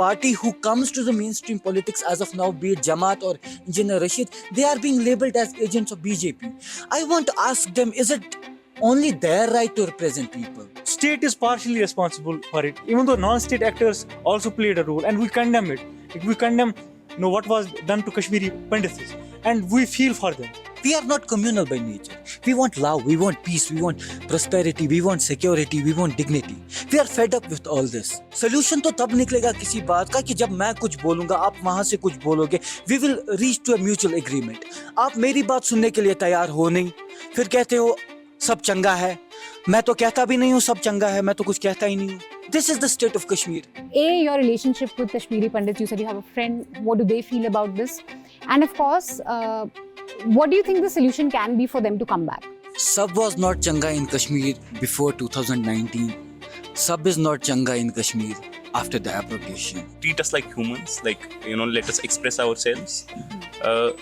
party who comes to the mainstream politics as of now, be it Jamaat or Engineer Rashid, they are being labeled as agents of BJP. I want to ask them, is it only their right to represent people? State is partially responsible for it, even though non-state actors also played a role, and we condemn it. We condemn, what was done to Kashmiri Pandits, and we feel for them. We are not communal by nature. We want love, we want peace, we want prosperity, we want security, we want dignity. We are fed up with all this. Solution तो तब निकलेगा किसी बात का कि जब मैं कुछ बोलूंगा, आप वहां से कुछ बोलोगे. We will reach to a mutual agreement. आप मेरी बात सुनने के लिए तैयार हो नहीं, फिर कहते हो सब चंगा है. मैं तो कहता भी नहीं हूँ सब चंगा है, मैं तो कुछ कहता ही नहीं हूँ. This is the state of Kashmir. Your relationship with Kashmiri Pandits, you said you have a friend. What do they feel about this? And of course, what do you think the solution can be for them to come back? Sab was not changa in Kashmir before 2019. Sab is not changa in Kashmir after the abrogation. Treat us like humans, let us express ourselves,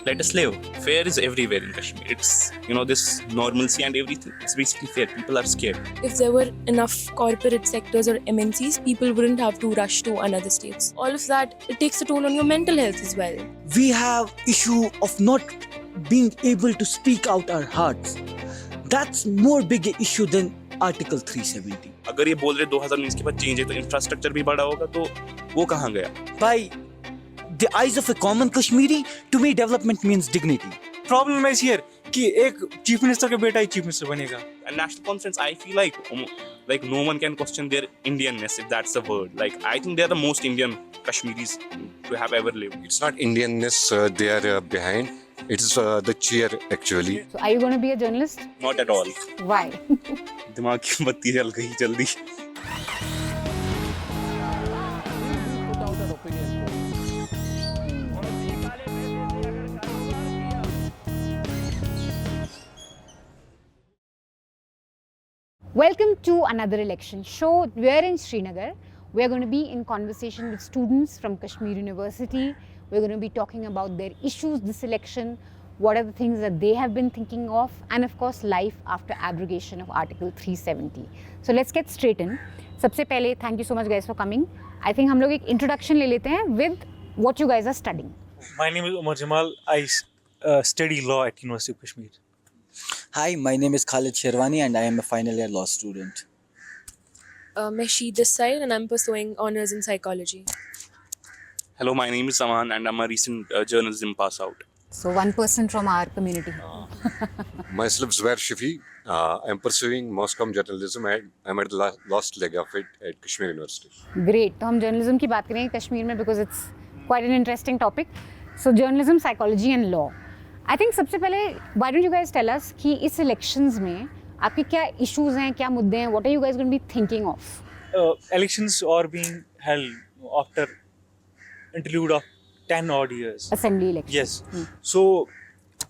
let us live. Fear is everywhere in Kashmir. It's, this normalcy and everything. It's basically fear. People are scared. If there were enough corporate sectors or MNCs, people wouldn't have to rush to another states. All of that, it takes a toll on your mental health as well. We have issue of not being able to speak out our hearts. That's more big issue than Article 370. अगर ये बोल रहे 2019 के बाद change है तो infrastructure भी बड़ा होगा, तो वो कहाँ गया? By the eyes of a common Kashmiri, to me development means dignity. Problem is here कि एक चीफ मिनिस्टर का बेटा ही चीफ मिनिस्टर बनेगा. And national conference, I feel like no one can question their Indianness, if that's a word. I think they are the most Indian Kashmiris to have ever lived. It's not Indianness they are behind. It's the cheer actually. So are you going to be a journalist? Not at all. Why? दिमाग की बत्ती जल गई जल्दी. Welcome to another election show. We are in Srinagar. We are going to be in conversation with students from Kashmir University. We're going to be talking about their issues this election, what are the things that they have been thinking of, and of course life after abrogation of Article 370. So let's get straight in. सबसे पहले thank you so much guys for coming. I think हम लोग एक introduction ले लेते हैं with what you guys are studying. My name is Umar Jamal. I study law at University of Kashmir. Hi, my name is Khalid Sherwani and I am a final year law student. Meshi this side, and I'm pursuing honors in psychology. Hello, my name is Saman and I'm a recent journalism pass out. So one person from our community. Myself Zubair Shafi. I'm pursuing mass comm journalism and I'm at the last leg of it at Kashmir University. Great. तो हम journalism की बात करेंगे कश्मीर में because it's quite an interesting topic. So journalism, psychology and law. I think सबसे पहले why don't you guys tell us कि इस elections में आपके क्या issues हैं, क्या मुद्दे हैं, what are you guys going to be thinking of? Elections are being held after interlude of 10 odd years. Assembly elections. Yes. So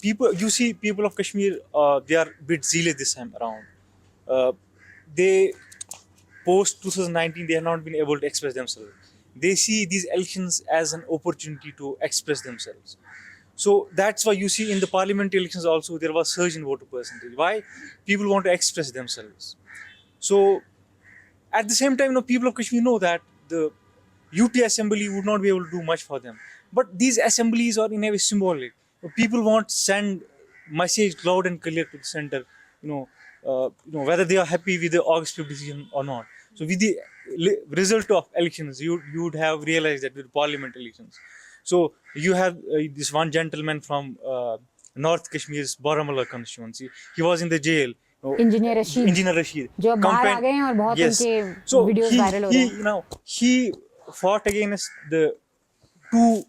people of Kashmir, they are a bit zealous this time around. They post 2019, they have not been able to express themselves. They see these elections as an opportunity to express themselves. So that's why you see in the parliamentary elections also there was surge in voter percentage. Why? People want to express themselves. So at the same time, people of Kashmir know that the UT assembly would not be able to do much for them. But these assemblies are in a way symbolic. People want to send message loud and clear to the center, whether they are happy with the August 5th decision or not. So with the result of elections, you would have realized that with parliament elections. So you have this one gentleman from North Kashmir's Baramulla constituency. He was in the jail. Engineer Rashid. जो बाहर आ गए हैं और बहुत उनके videos viral हो रहे हैं. He fought against the two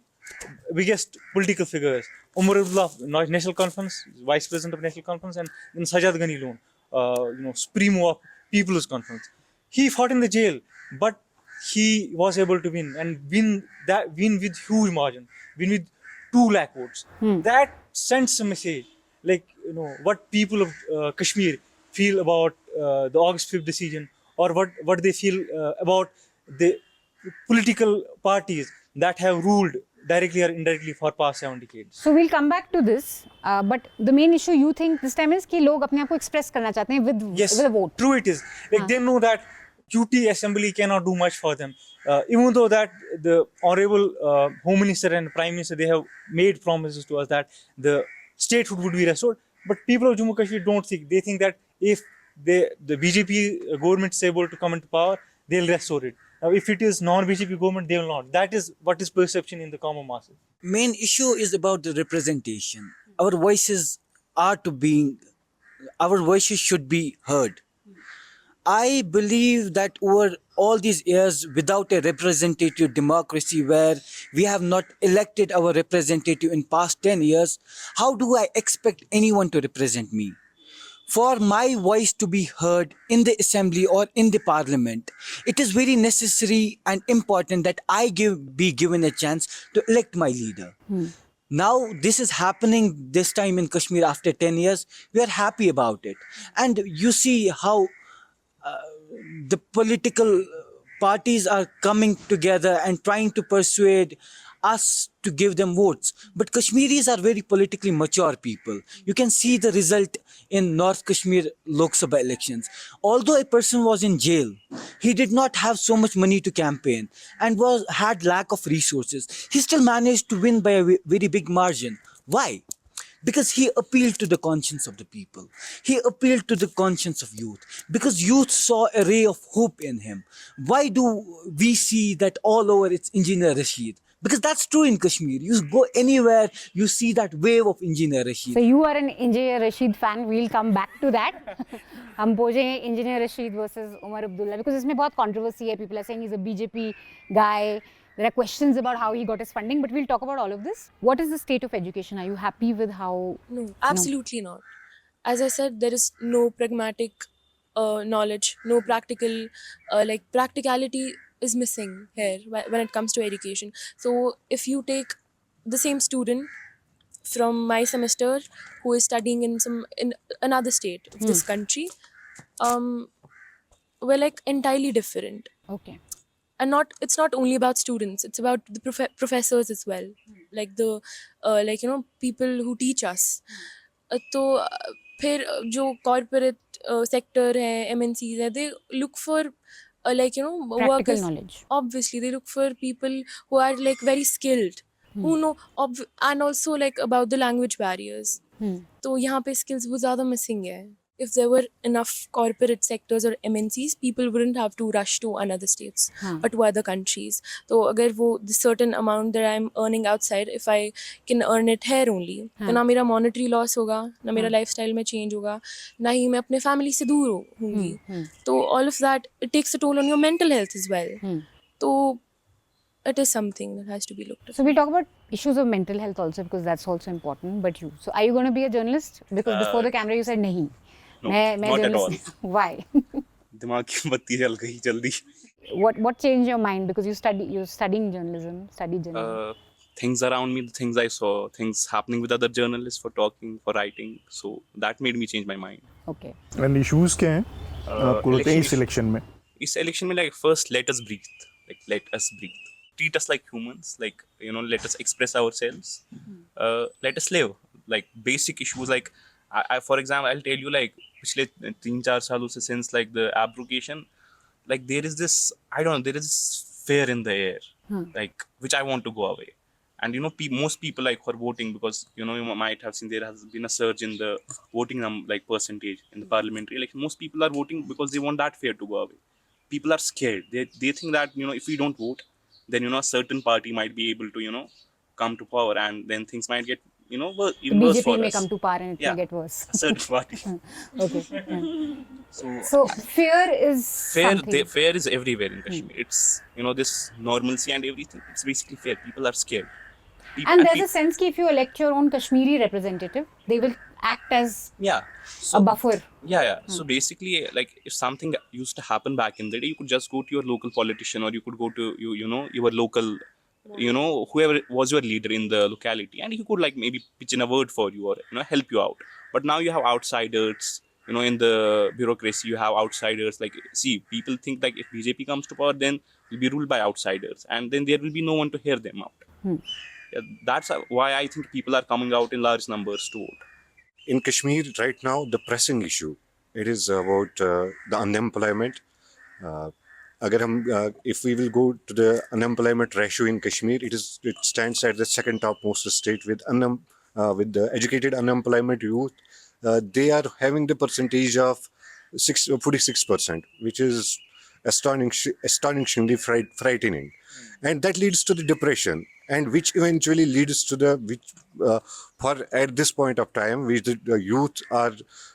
biggest political figures, Umar Abdullah, National Conference, Vice President of National Conference, and Sajjad Ghani Loon, Supremo of People's Conference. He fought in the jail, but he was able to win and win with huge margin, win with 2 lakh votes. That sends a message, what people of Kashmir feel about the August 5th decision, or what they feel about the political parties that have ruled directly or indirectly for past 7 decades. So we'll come back to this, but the main issue you think this time is कि लोग अपने आप को express करना चाहते हैं with a vote. True it is. They know that QT assembly cannot do much for them. Even though that the honorable Home Minister and Prime Minister, they have made promises to us that the statehood would be restored, but people of Jammu Kashmir don't think. They think that if the BJP government is able to come into power, they'll restore it. Now, if it is non-BJP government, they will not. That is what is perception in the common masses. Main issue is about the representation. Our voices are to being, our voices should be heard. I believe that over all these years, without a representative democracy where we have not elected our representative in past 10 years, how do I expect anyone to represent me? For my voice to be heard in the assembly or in the parliament, it is very necessary and important that I be given a chance to elect my leader. Now this is happening this time in Kashmir after 10 years. We are happy about it. And you see how the political parties are coming together and trying to persuade us to give them votes. But Kashmiris are very politically mature people. You can see the result in North Kashmir Lok Sabha elections. Although a person was in jail, he did not have so much money to campaign and had lack of resources. He still managed to win by a very big margin. Why? Because he appealed to the conscience of the people. He appealed to the conscience of youth. Because youth saw a ray of hope in him. Why do we see that all over it's Engineer Rashid? Because that's true in Kashmir. You go anywhere, you see that wave of Engineer Rashid. So you are an Engineer Rashid fan. We'll come back to that. हम पूछेंगे Engineer Rashid versus Umar Abdullah because इसमें बहुत controversy है. People are saying he's a BJP guy. There are questions about how he got his funding, but we'll talk about all of this. What is the state of education? Are you happy with how? No, absolutely not. As I said, there is no pragmatic knowledge, no practical, practicality is missing here when it comes to education. So if you take the same student from my semester who is studying in another state of this country, we're like entirely different. Okay. And it's not only about students, it's about the professors as well, like the people who teach us. तो फिर जो corporate sector है, MNCs है, they look for Practical workers. knowledge. Obviously they look for people who are like very skilled, who know and also like about the language barriers. तो यहाँ पे skills बहुत ज़्यादा missing है. If there were enough corporate sectors or MNCs, people wouldn't have to rush to another states or to other countries. So अगर वो the certain amount that I'm earning outside, if I can earn it here only, तो ना मेरा monetary loss होगा, ना मेरा lifestyle में change होगा, ना ही मैं अपने family से दूर होंगी. तो all of that, it takes a toll on your mental health as well. So it is something that has to be looked at. So we'll talk about issues of mental health also because that's also important. But you, so are you going to be a journalist? Because before the camera you said nahi. No, not at all. Why? दिमाग की बत्ती जल गई जल्दी. What changed your mind? Because you're studying journalism, studied journalism. Things around me, the things I saw, things happening with other journalists for talking, for writing. So that made me change my mind. Okay. And issues क्या हैं आपको लगता है इस election में? इस election में like first let us breathe. Like let us breathe. Treat us like humans. Like let us express ourselves. Let us live. Like basic issues like I for example I'll tell you like पिछले 3-4 सालों से since like the abrogation, like there is this there is fear in the air, like which I want to go away. And most people like who are voting because you might have seen there has been a surge in the voting like percentage in the parliamentary. Like most people are voting because they want that fear to go away. People are scared. They think that if we don't vote, then a certain party might be able to come to power, and then things might get even worse for BJP may us. come to power and it may get worse. A certain party. Okay. Yeah. So fear is something. Fear is everywhere in Kashmir. It's this normalcy and everything. It's basically fear. People are scared. And there's a sense that if you elect your own Kashmiri representative, they will act as a buffer. Yeah. So basically, like if something used to happen back in the day, you could just go to your local politician, or you could go to your local, whoever was your leader in the locality, and he could like maybe pitch in a word for you or help you out. But now you have outsiders. In the bureaucracy, you have outsiders. Like, see, people think like if BJP comes to power, then will be ruled by outsiders, and then there will be no one to hear them out. That's why I think people are coming out in large numbers to vote. In Kashmir right now, the pressing issue, it is about the unemployment. अगर हम if we will go to the unemployment ratio in Kashmir, it stands at the second topmost state with the educated unemployment youth. They are having the percentage of 46%, which is astonishingly frightening, and that leads to the depression, and which eventually leads to for at this point of time, which the youth are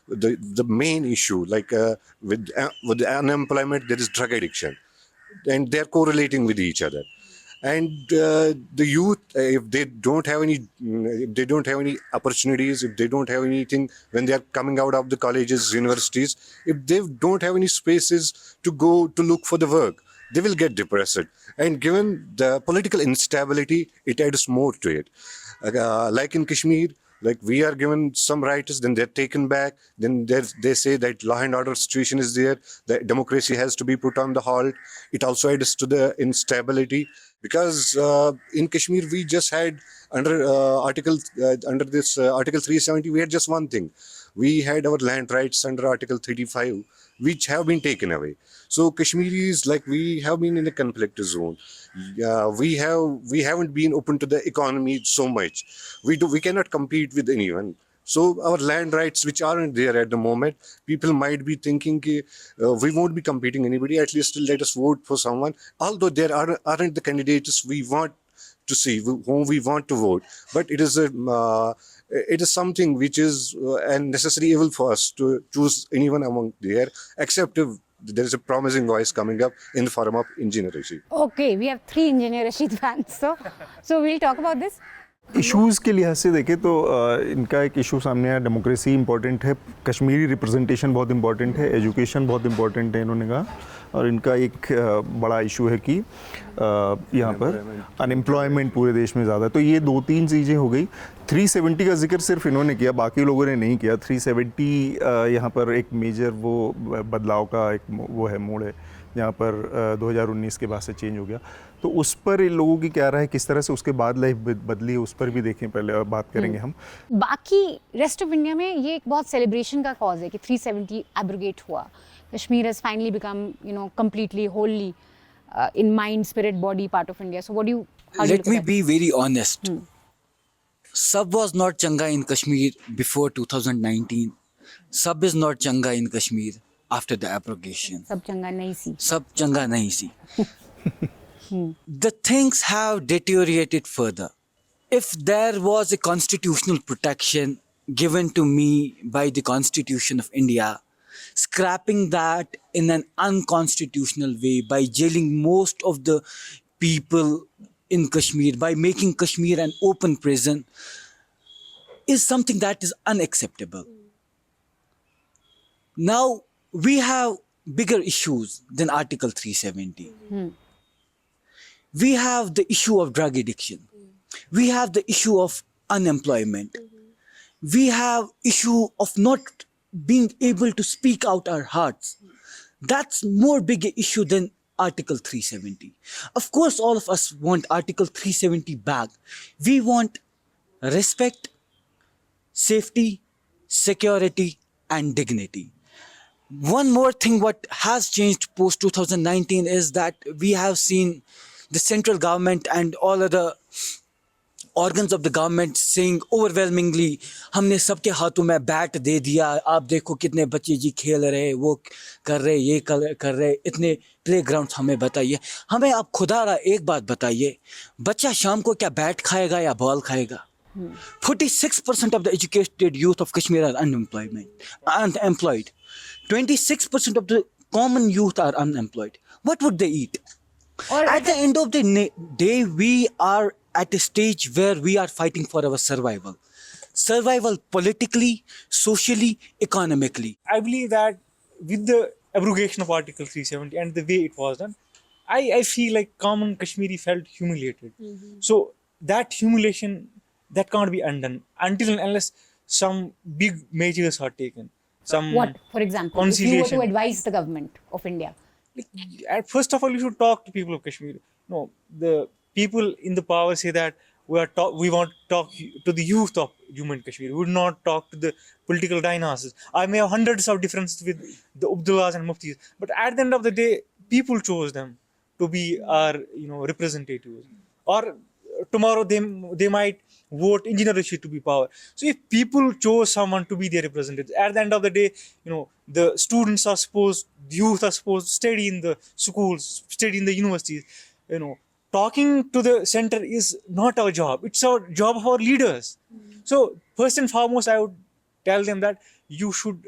the main issue. Like with the unemployment, there is drug addiction, and they're correlating with each other. And the youth, if they don't have any opportunities, if they don't have anything when they are coming out of the colleges, universities, if they don't have any spaces to go to look for the work, they will get depressed. And given the political instability, it adds more to it. Like in Kashmir, like we are given some rights, then they're taken back. Then they say that law and order situation is there, that democracy has to be put on the halt. It also adds to the instability, because in Kashmir we just had under Article 370, we had just one thing. We had our land rights under Article 35, which have been taken away. So Kashmiris, like, we have been in a conflict zone. We haven't been open to the economy so much. We cannot compete with anyone. So our land rights, which aren't there at the moment, people might be thinking we won't be competing anybody. At least let us vote for someone. Although there aren't the candidates we want to see, whom we want to vote, but it is something which is a necessary evil for us to choose anyone among there, except if there is a promising voice coming up in the form of Engineer Rashid. Okay, we have 3 Engineer Rashid fans, so we'll talk about this. Issues के लिहाज से देखें तो इनका एक issue सामने आया, democracy important है, कश्मीरी रिप्रेजेंटेशन बहुत इंपॉर्टेंट है, एजुकेशन बहुत इंपॉर्टेंट है इन्होंने कहा, और इनका एक बड़ा इशू है कि यहाँ पर अनएम्प्लॉयमेंट पूरे देश में ज़्यादा है। तो ये 2-3 चीज़ें हो गई। 370 का जिक्र सिर्फ इन्होंने किया, बाकी लोगों ने नहीं किया। 370 यहाँ पर एक मेजर वो बदलाव का एक वो है, मोड़ है, जहाँ पर 2019 के बाद से चेंज हो गया। तो उस पर इन लोगों की क्या राय है, किस तरह से उसके बाद लाइफ बदली है, उस पर भी देखें, पहले बात करेंगे हम। बाकी रेस्ट ऑफ इंडिया में ये एक बहुत सेलिब्रेशन का कॉज है कि 370 एब्रोगेट हुआ। Kashmir has finally become completely wholly in mind, spirit, body part of India. So what do you Let me be very honest. Sab was not changa in Kashmir before 2019. Sab is not changa in Kashmir after the abrogation. सब चंगा नहीं सी। Sab changa nahi si. The things have deteriorated further. If there was a constitutional protection given to me by the Constitution of India, scrapping that in an unconstitutional way by jailing most of the people in Kashmir, by making Kashmir an open prison, is something that is unacceptable. Now, we have bigger issues than Article 370. We have the issue of drug addiction. We have the issue of unemployment. We have issue of not being able to speak out our hearts. That's more big issue than Article 370. Of course, all of us want Article 370 back. We want respect, safety, security, and dignity. One more thing what has changed post 2019 is that we have seen the central government and all other organs of the government saying overwhelmingly, हमने सबके हाथों में bat दे दिया, आप देखो कितने बच्चे जी खेल रहे, वो कर रहे, ये कर रहे, इतने प्लेग्राउंड हमें बताइए। हमें आप खुदा एक बात बताइए, बच्चा शाम को क्या बैट खाएगा या बॉल खाएगा? 46% of the educated youth of Kashmir are unemployed. 26% of the common youth are unemployed. What would they eat? At the end of the day, we are at a stage where we are fighting for our survival. Survival politically, socially, economically. I believe that with the abrogation of Article 370 and the way it was done, I feel like common Kashmiri felt humiliated. So that humiliation, that can't be undone until and unless some big measures are taken. Some What, for example, if you were conciliation. to advise the government of India? First of all, you should talk to people of Kashmir. No, the people in the power say that we want to talk to the youth of Jammu and Kashmir. We would not talk to the political dynasties. I may have hundreds of differences with the Abdullahs and Muftis, but at the end of the day, people chose them to be our representatives, or tomorrow they might vote Engineer Rashid to be power. So if people chose someone to be their representatives, at the end of the day, the students are supposed, the youth are supposed to study in the schools, study in the universities. Talking to the center is not our job, it's our job of our leaders. So first and foremost, I would tell them that you should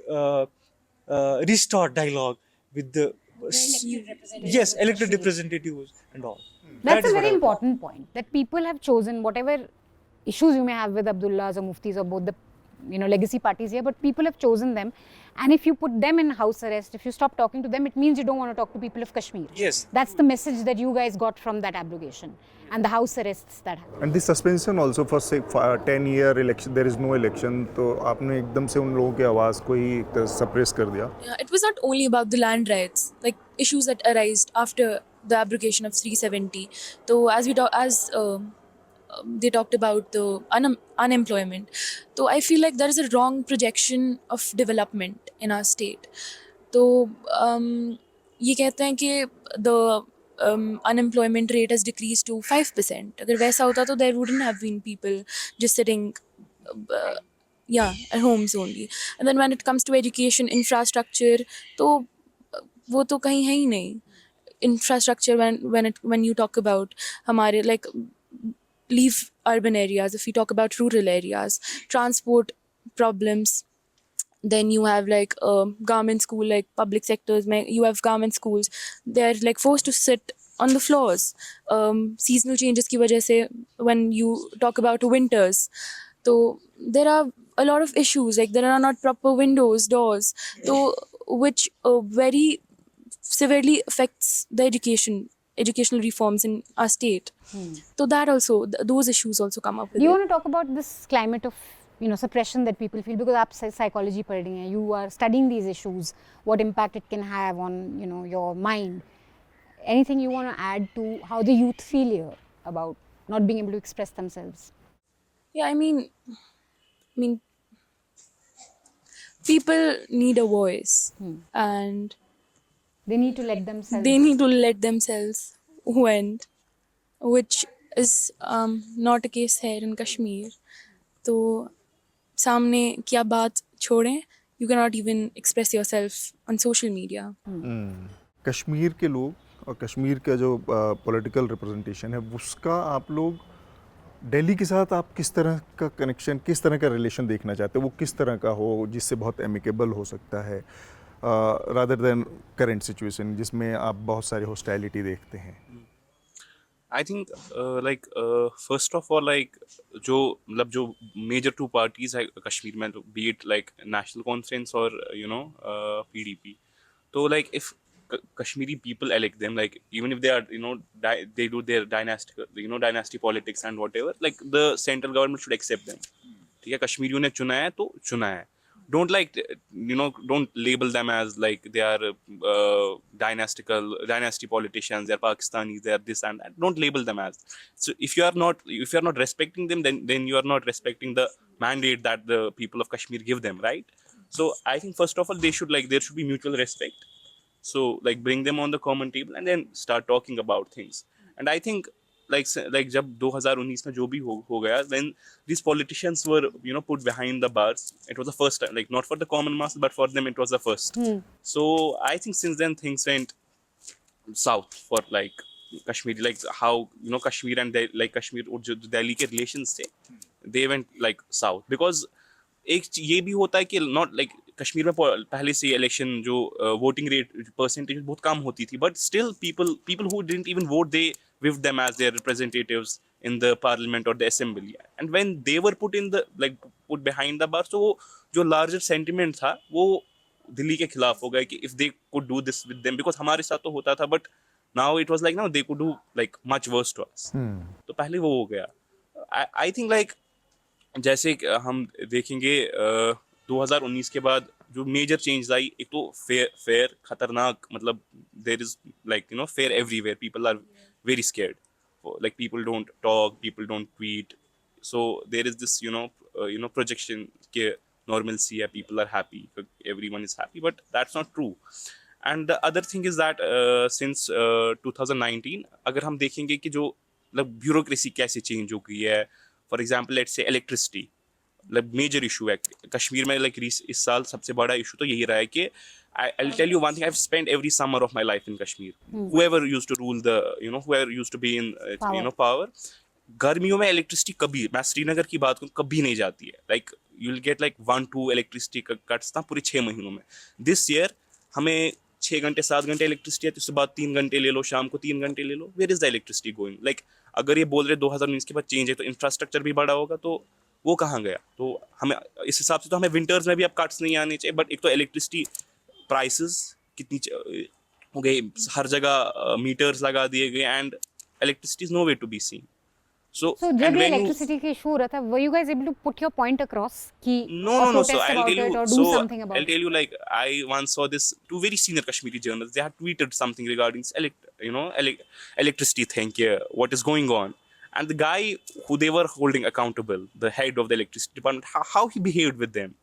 restart dialogue with the yes, elected representatives and all. That That's a is what very I would- important point, that people have chosen whatever issues you may have with Abdullahs or Muftis or both the legacy parties here, but people have chosen them. And if you put them in house arrest, if you stop talking to them, it means you don't want to talk to people of Kashmir. Yes. That's the message that you guys got from that abrogation and the house arrests that happened. And the suspension also for say 10-year election, there is no election, तो आपने एकदम से उन लोगों की आवाज़ को ही suppress कर दिया. Yeah, it was not only about the land rights, like issues that arised after the abrogation of 370. So they talked about the unemployment. So I feel like there is a wrong projection of development in our state. So ये कहते हैं कि the unemployment rate has decreased to 5%. अगर वैसा होता तो there wouldn't have been people just sitting at homes only. And then when it comes to education, infrastructure, तो वो तो कहीं है ही नहीं. Infrastructure, when you talk about हमारे like leave urban areas, if we talk about rural areas, transport problems, then you have like government school, like public sectors, you have government schools, they're like forced to sit on the floors. Seasonal changes की वजह से, when you talk about winters, so there are a lot of issues, like there are not proper windows, doors, so which very severely affects the educational reforms in our state. So that also, those issues also come up with You it. want to talk about this climate of suppression that people feel, because आप psychology पढ़ रही हैं, you are studying these issues, what impact it can have on your mind. Anything you want to add to how the youth feel here about not being able to express themselves? Yeah, I mean, people need a voice, and They need to let themselves. they need to let themselves vent, which is not a case here in Kashmir. तो सामने क्या बात छोड़ें, you cannot even express yourself on social media. Kashmir के लोग और कश्मीर का जो पॉलिटिकल रिप्रेजेंटेशन है, उसका आप लोग दिल्ली के साथ आप किस तरह का कनेक्शन, किस तरह का रिलेशन देखना चाहते हो? वो किस तरह का हो जिससे बहुत एमिकेबल हो सकता है, रादर देन करेंट सिचुएशन जिसमें आप बहुत सारी हॉस्टाइलिटी देखते हैं? I think first of all, like जो major two parties है कश्मीर में, be it like National Conference or PDP, so like if Kashmiri people elect them, like even if they are they do their dynasty politics and whatever, like the central government should accept them. ठीक है, कश्मीरियों ने चुना है तो चुना है. Don't don't label them as like they are dynasty politicians, they're Pakistanis, they're this and that. Don't label them as. So if you are not respecting them, then you are not respecting the mandate that the people of Kashmir give them, right? So I think first of all there should be mutual respect. So like bring them on the common table and then start talking about things. And I think like जब 2019 में जो भी हो गया, when these politicians were put behind the bars, it was the first time, like not for the common mass but for them it was the first. So I think since then things went south for like Kashmiri, like how Kashmir and Kashmir और जो Delhi के relations थे, they went like south, because एक ये भी होता है कि not like कश्मीर में पहले से इलेक्शन जो वोटिंग रेट परसेंटेज बहुत कम होती थी, but still people who didn't even vote, they with them as their representatives in the parliament or the assembly, and when they were put put behind the bar, so जो larger sentiment था वो दिल्ली के खिलाफ हो गया कि if they could do this with them, because हमारे साथ तो होता था, but now it was like now they could do like much worse to us. तो पहले वो हो गया. I think like जैसे हम देखेंगे 2019 के बाद जो मेजर चेंज आई, एक तो फेयर खतरनाक, मतलब there is like fear everywhere, people are very scared, like people don't talk, people don't tweet, so there is this projection ke normalcy hai, people are happy, everyone is happy, but that's not true. And the other thing is that since 2019 अगर हम देखेंगे कि जो मतलब bureaucracy कैसे change हो गई है, for example let's say electricity मतलब मेजर इशू है कश्मीर में, लाइक इस साल सबसे बड़ा इशू तो यही रहा है कि I'll tell you one thing, I've spent every summer of my life in Kashmir. Whoever used to rule the, whoever used to be in, power, गर्मियों में इलेक्ट्रिसिटी कभी, मैं श्रीनगर की बात करूँ, कभी नहीं जाती है. Like you will get like 1-2 electricity cuts ना पूरे 6 महीनों में. दिस ईयर हमें 6 घंटे 7 घंटे इलेक्ट्रिसिटी है, तो उसके बाद 3 घंटे ले लो, शाम को 3 घंटे ले लो. Where is the electricity going? Like अगर ये बोल रहे 2019 के बाद चेंज है तो इंफ्रास्ट्रक्चर भी बड़ा होगा, तो वो कहाँ गया? तो हमें इस हिसाब से तो हमें विंटर्स में भी अब कट्स नहीं आने चाहिए. बट एक तो इलेक्ट्रिसिटी प्राइसेस कितनी हो गई, हर जगह मीटर्स लगा दिए गए, and electricity is no way to be seen. So जब and ये when you- इलेक्ट्रिसिटी के इशू हो रहा था, were you guys able to put your point across कि No. or So protest I'll about tell it you. or do something about I'll it? tell you. Like I once saw this two very senior Kashmiri journalists. They had tweeted something regarding this electricity thing here. What is going on? And the guy who they were holding accountable, the head of the electricity department, how he behaved with them.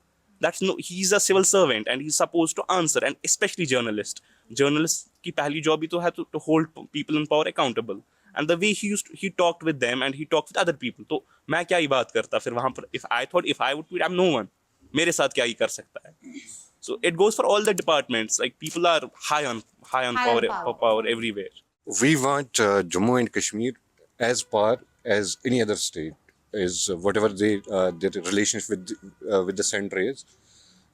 He's a civil servant and he's supposed to answer. And especially journalists. Journalists की पहली job ही तो है to hold people in power accountable. And the way he talked with them and he talked with other people. तो मैं क्या ही बात करता फिर वहाँ पर? If I would tweet, I'm no one. मेरे साथ क्या ही कर सकता है? So it goes for all the departments. Like people are high on power everywhere. We want Jammu and Kashmir as far as any other state, is whatever their relationship with the center is.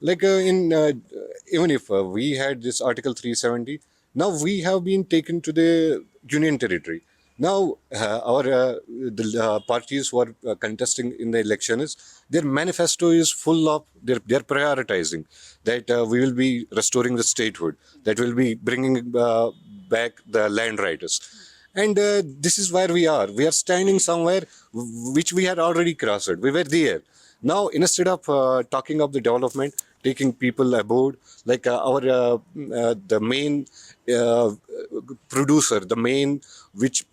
Like even if we had this Article 370, now we have been taken to the Union Territory. Now the parties who are contesting in the election their manifesto is full of they're prioritizing that we will be restoring the statehood, that will be bringing back the land rights. And this is where we are. We are standing somewhere which we had already crossed. We were there. Now, instead of talking of the development, taking people aboard, like the main producer, the main which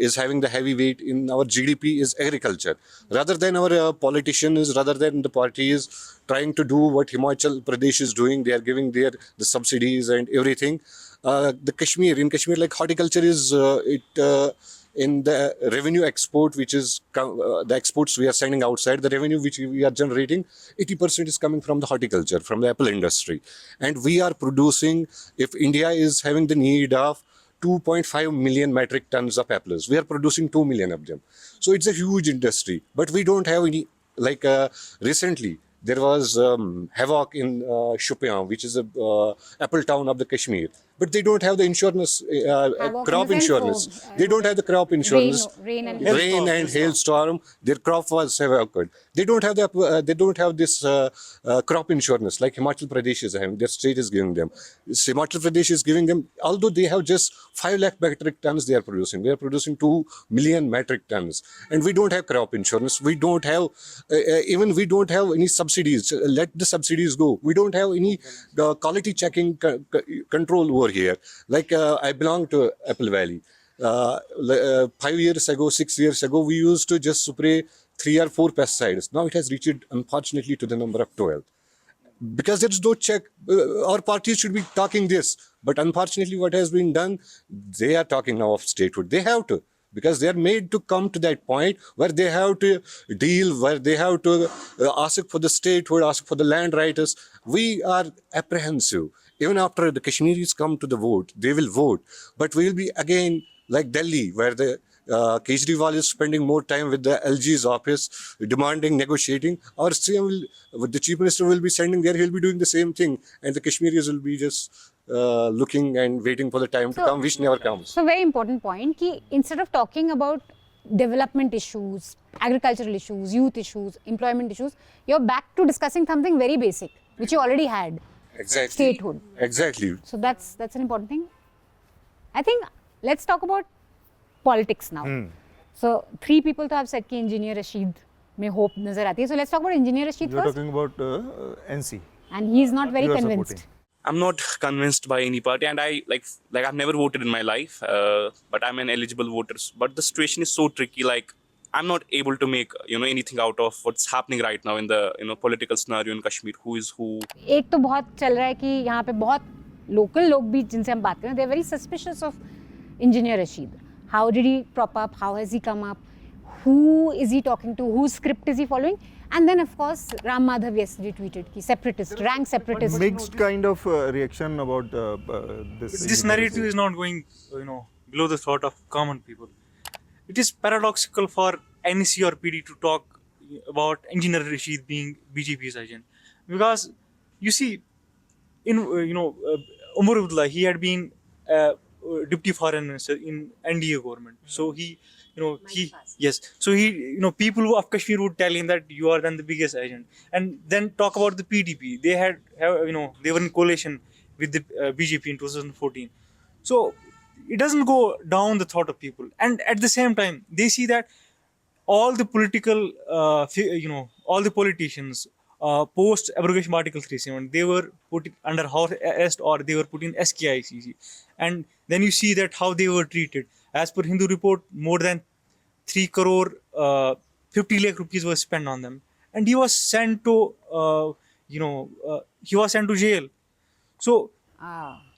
is having the heavy weight in our GDP is agriculture. Rather than our politicians, rather than the parties trying to do what Himachal Pradesh is doing, they are giving the subsidies and everything. In Kashmir, like horticulture is in the revenue export, which is the exports we are sending outside, the revenue which we are generating, 80% is coming from the horticulture, from the apple industry. And we are producing, if India is having the need of 2.5 million metric tons of apples, we are producing 2 million of them. So it's a huge industry, but we don't have any, like recently, there was havoc in Shopian, which is a apple town of the Kashmir. But they don't have the insurance, crop insurance. They don't have the crop insurance. Rain and Rain and hailstorm. Their crop was havoked. They don't have this crop insurance like Himachal Pradesh is having. Their state is giving them. Himachal Pradesh is giving them. Although they have just 5 lakh metric tons, they are producing. They are producing 2 million metric tons, and we don't have crop insurance. We don't have even we don't have any subsidies. Let the subsidies go. We don't have any quality checking control over here. Like I belong to Apple Valley. 5 years ago, 6 years ago, we used to just spray 3 or 4 pesticides. Now it has reached, unfortunately, to the number of 12. Because there is no check. Our parties should be talking this. But unfortunately, what has been done, they are talking now of statehood. They have to. Because they are made to come to that point where they have to deal, where they have to ask for the statehood, ask for the land rights. We are apprehensive. Even after the Kashmiris come to the vote, they will vote. But we will be again like Delhi, where the Kejriwal is spending more time with the LG's office, demanding, negotiating. Our CM the Chief Minister will be standing there, he'll be doing the same thing. And the Kashmiris will be just looking and waiting for the time to come, which never comes. So very important point कि instead of talking about development issues, agricultural issues, youth issues, employment issues, you're back to discussing something very basic, which you already had. Exactly. Statehood. Exactly. So that's an important thing. I think let's talk about politics now. So 3 people to have said कि engineer Rashid में hope नजर आती है. So let's talk about engineer Rashid You're first. talking about NC. And he's not very You are convinced. supporting. I'm not convinced by any party, and I like I've never voted in my life, but I'm an eligible voter. But the situation is so tricky. Like I'm not able to make anything out of what's happening right now in the political scenario in Kashmir. Who is who? एक तो बहुत चल रहा है कि यहाँ पे बहुत local लोग भी जिनसे हम बात करें, they're very suspicious of Engineer Rashid. How did he prop up? How has he come up? Who is he talking to? Whose script is he following? And then, of course, Ram Madhav yesterday tweeted ki separatist, rank separatist. Mixed kind of reaction about this. This narrative is not going, below the thought of common people. It is paradoxical for NEC or PD to talk about Engineer Rashid being BJP's agent, because you see, in Umar Abdullah, he had been deputy foreign minister in NDA government, so he so he people of Kashmir would tell him that you are then the biggest agent, and then talk about the PDP. They they were in coalition with the BJP in 2014, so it doesn't go down the thought of people. And at the same time, they see that all the political all the politicians post abrogation of Article 370, they were put under house arrest or they were put in SKICC, and then you see that how they were treated. As per Hindu report, more than 3 crore 50 lakh rupees were spent on them, and he was sent to jail. So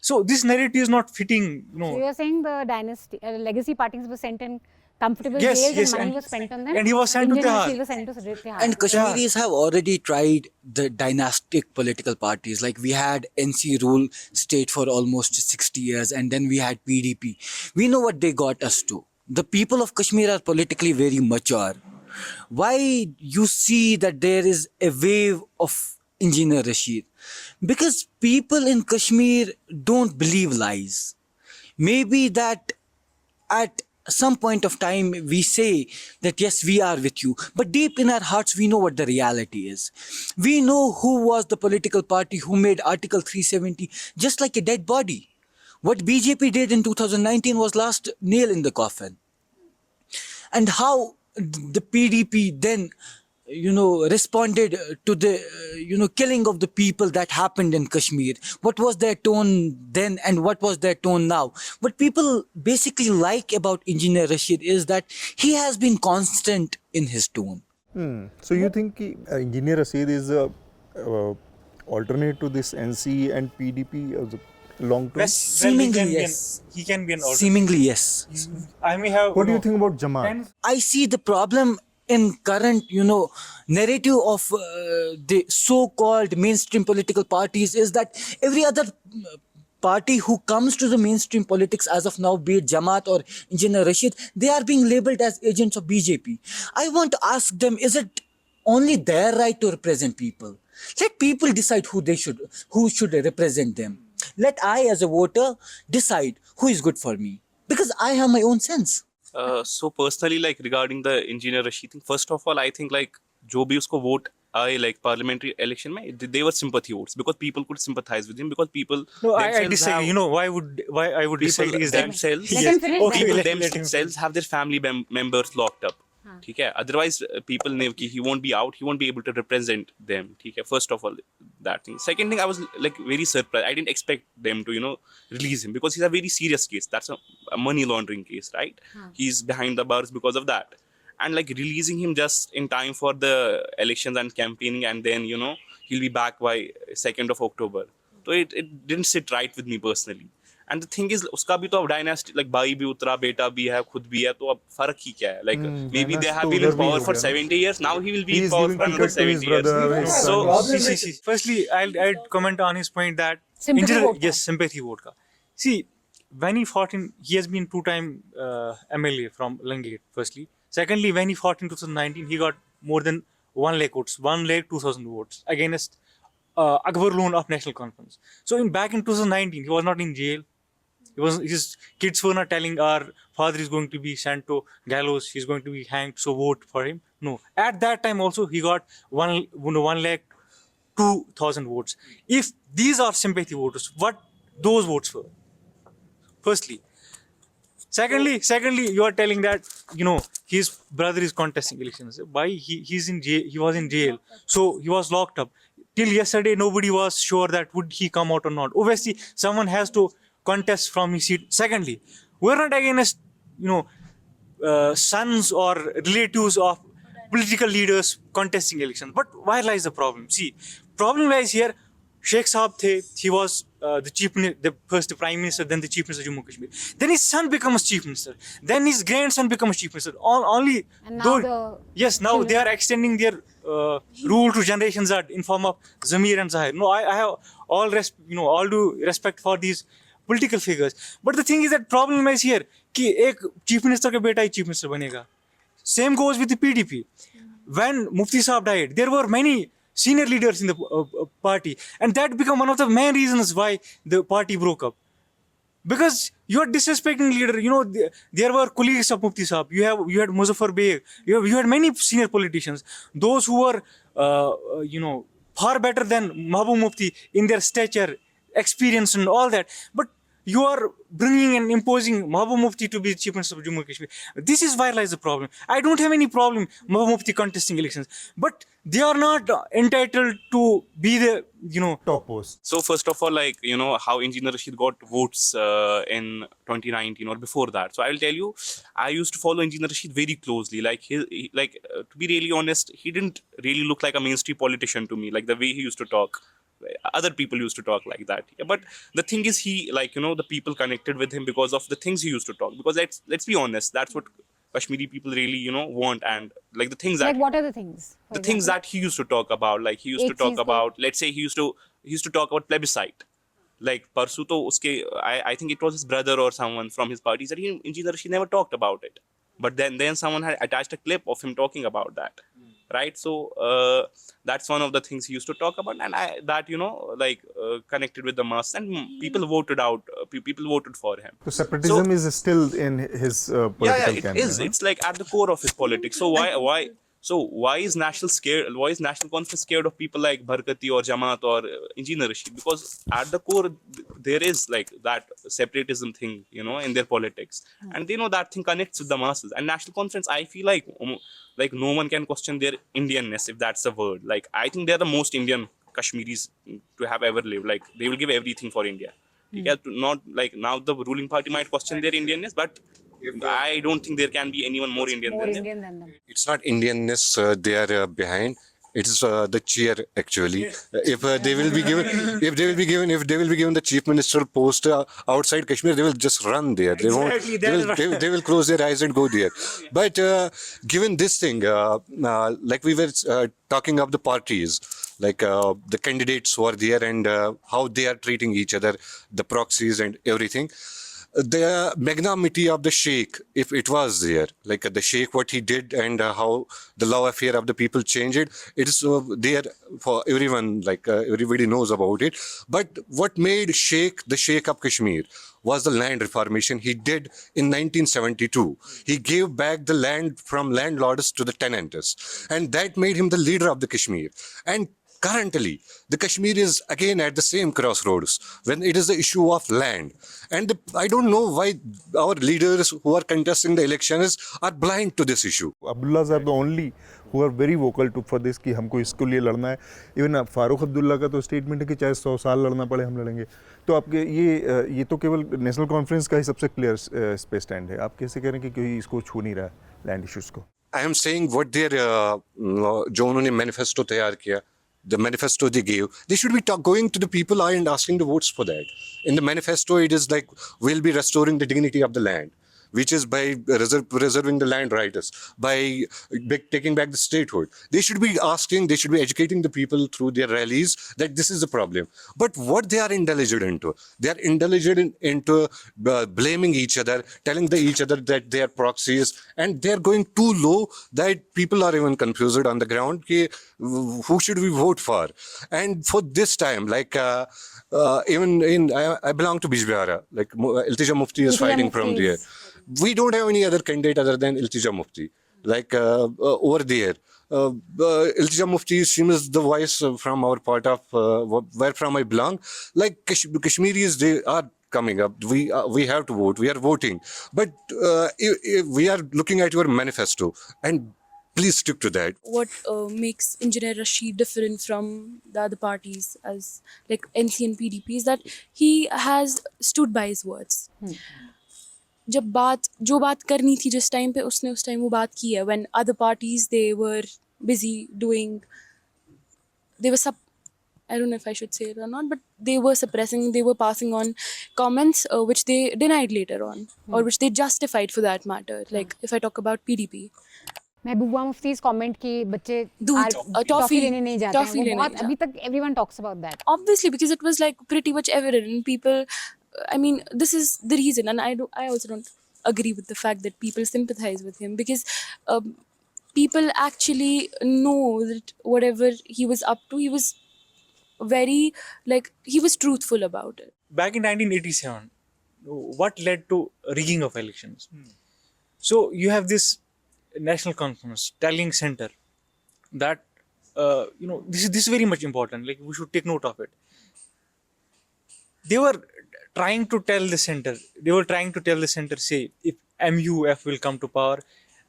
so this narrative is not fitting. So you're saying the dynasty, legacy parties were sent in comfortable Yes, jails yes, and money and- was spent on them. and he was sent to Indian Tihar. Rashid was sent to Tihar. And Kashmiris have already tried the dynastic political parties. Like we had NC rule state for almost 60 years, and then we had PDP. We know what they got us to. The people of Kashmir are politically very mature. Why you see that there is a wave of Engineer Rashid? Because people in Kashmir don't believe lies. Maybe that at some point of time we say that yes, we are with you, but deep in our hearts we know what the reality is. We know who was the political party who made Article 370 just like a dead body. What BJP did in 2019 was last nail in the coffin. And how the PDP then responded to the killing of the people that happened in Kashmir. What was their tone then and what was their tone now? What people basically like about Engineer Rashid is that he has been constant in his tone. So you think Engineer Rashid is a alternate to this NC and PDP as a long term? Seemingly, yes. He can be an alternate. Seemingly, yes. I may have. What do you think about Jamaat? I see the problem in current, narrative of the so-called mainstream political parties is that every other party who comes to the mainstream politics as of now, be it Jamaat or Engineer Rashid, they are being labeled as agents of BJP. I want to ask them, is it only their right to represent people? Let people decide who should represent them. Let I as a voter decide who is good for me, because I have my own sense. So personally, like regarding the Engineer Rashid thing, first of all, I think like जो भी उसको vote आए like parliamentary election में, they were sympathy votes because people could sympathize with him because people No, I themselves disagree. have- why I would people disagree is that themselves Let him finish. Okay, people let him themselves have their family members locked up. ठीक है, otherwise people know कि he won't be out, he won't be able to represent them. ठीक है, first of all that thing. Second thing, I was like very surprised. I didn't expect them to release him because he's a very serious case. That's a money laundering case, right? He's behind the bars because of that. And like releasing him just in time for the elections and campaigning, and then he'll be back by 2nd of October. So it didn't sit right with me personally. And the thing is, उसका भी तो अब dynasty like भाई भी उतरा, बेटा भी है, खुद भी है, तो अब फर्क ही क्या है? Like maybe they have been in power for 70 years. Now he will be in power for another 70 years. So see. Firstly, I'll comment on his point that Sympathy vote. yes, sympathy vote ka. See, when he fought he has been 2-time MLA from Langate. Firstly, secondly, when he fought in 2019, he got more than 1 lakh votes, 1,02,000 votes against Akbar Loon of National Conference. So back in 2019, he was not in jail. His kids were not telling our father is going to be sent to gallows, he's going to be hanged, so vote for him. No. At that time also, he got 1,02,000 votes. If these are sympathy voters, what those votes were? Firstly. Secondly, you are telling that his brother is contesting elections. Why he's in jail? He was in jail, so he was locked up. Till yesterday, nobody was sure that would he come out or not. Obviously, someone has to contest from his seat. Secondly, we're not against sons or relatives of political leaders contesting elections. But where lies the problem? See, problem lies here. Sheikh Saab the, he was the first prime minister, then the chief minister of Jammu and Kashmir. Then his son becomes chief minister. Then his grandson becomes chief minister. Only And now the yes, now they are extending their rule to Generation Z in form of Zamir and Zahir. No, I have all due respect for these political figures. But the thing is that problem is here कि एक chief minister का बेटा ही chief minister बनेगा. Same goes with the PDP. When Mufti Saab died, there were many senior leaders in the party, and that became one of the main reasons why the party broke up. Because you are disrespecting leader. You know, there were colleagues of Mufti Saab. You had Muzaffar Beg. You had many senior politicians. Those who were far better than Mahbub Mufti in their stature, experience, and all that. But you are bringing and imposing Mahbub Mufti to be chief minister of Jammu and Kashmir. This is where lies the problem. I don't have any problem Mahbub Mufti contesting elections, but they are not entitled to be the top post. So first of all, like, you know, how Engineer Rashid got votes in 2019 or before that. So I will tell you, I used to follow Engineer Rashid very closely. Like, to be really honest, he didn't really look like a mainstream politician to me, like the way he used to talk. Other people used to talk like that. Yeah, but the thing is, he, like, you know, the people connected with him because of the things he used to talk. Because let's be honest, that's what Kashmiri people really, you know, want. And like the things that, like, what are the things? the things that he used to talk about, like he used to talk about, let's say he used to talk about plebiscite. Like Parsu to uske, I think it was his brother or someone from his party said Engineer Rashid never talked about it. But then someone had attached a clip of him talking about that. Right, so that's one of the things he used to talk about, and that, you know, like connected with the mass, and people voted out. People voted for him. So separatism is still in his political Yeah, it campaign. is. It's like at the core of his politics. So why is National Conference scared of people like Bharkati or Jamaat or Engineer Rashid? Because at the core there is like that separatism thing, you know, in their politics, and they know that thing connects with the masses. And National Conference, I feel like no one can question their Indianness, if that's the word. Like, I think they're the most Indian Kashmiris to have ever lived. Like, they will give everything for India. Yeah, not like now the ruling party might question their Indianness, but I don't think there can be anyone more Indian than them. It's not Indianness they are behind. It is the chair actually. If they will be given the chief minister post outside Kashmir, they will just run there. They won't. They will close their eyes and go there. But given this thing, like we were talking of the parties, like the candidates who are there and how they are treating each other, the proxies and everything. The magnanimity of the Sheikh, if it was there, like the Sheikh, what he did and how the love affair of the people changed it is there for everyone, like everybody knows about it. But what made Sheikh the Sheikh of Kashmir was the land reformation he did in 1972. He gave back the land from landlords to the tenants, and that made him the leader of the Kashmir. And currently, the Kashmir is again at the same crossroads when it is the issue of land. And I don't know why our leaders who are contesting the elections are blind to this issue. Abdullah are the only who are very vocal for this कि हमको इसके लिए लड़ना है. Even Farooq Abdullah का तो statement है कि चाहे 100 साल लड़ना पड़े हम लड़ेंगे. तो आपके ये तो केवल नेशनल कॉन्फ्रेंस का ही सबसे क्लियर स्पेस स्टैंड है. आप कैसे कह रहे हैं कि कोई इसको छू नहीं रहा है लैंड इश्यूज को? I am saying what their जो उन्होंने मैनिफेस्टो तैयार किया, the manifesto they gave, they should be going to the people and asking the votes for that. In the manifesto, it is like, we'll be restoring the dignity of the land, which is by preserving the land rights, by taking back the statehood. They should be educating the people through their rallies that this is the problem. But what they are indulged into, they are indulged into blaming each other, telling each other that they are proxies, and they are going too low that people are even confused on the ground. Who should we vote for? And for this time, like even I belong to Bijbehara, like Iltija Mufti is fighting from there. We don't have any other candidate other than Iltija Mufti. Like over there, Iltija Mufti seems the voice from our part of where from I belong. Like Kashmiris, they are coming up. We have to vote. We are voting. But if we are looking at your manifesto, and please stick to that. What makes Engineer Rashid different from the other parties, as like NC and PDP, is that he has stood by his words. जो बात करनी थी जिस time पे उसने उस time वो बात की है. When other parties, they were busy doing, they were I don't know if I should say it or not, but they were suppressing, they were passing on comments which they denied later on, or which they justified for that matter. Like if I talk about PDP. Mehbooba Mufti comment कि बच्चे दूध, toffee toffee लेने नहीं जाते toffee हैं, लेने वो बहुत नहीं अभी तक everyone talks about that. Obviously, because it was like pretty much evident, and people, I mean, this is the reason, and I also don't agree with the fact that people sympathize with him, because people actually know that whatever he was up to, he was very, like, he was truthful about it. Back in 1987, what led to rigging of elections? So you have this national conference telling center that this is very much important. Like, we should take note of it. They were trying to tell the center. Say, if MUF will come to power,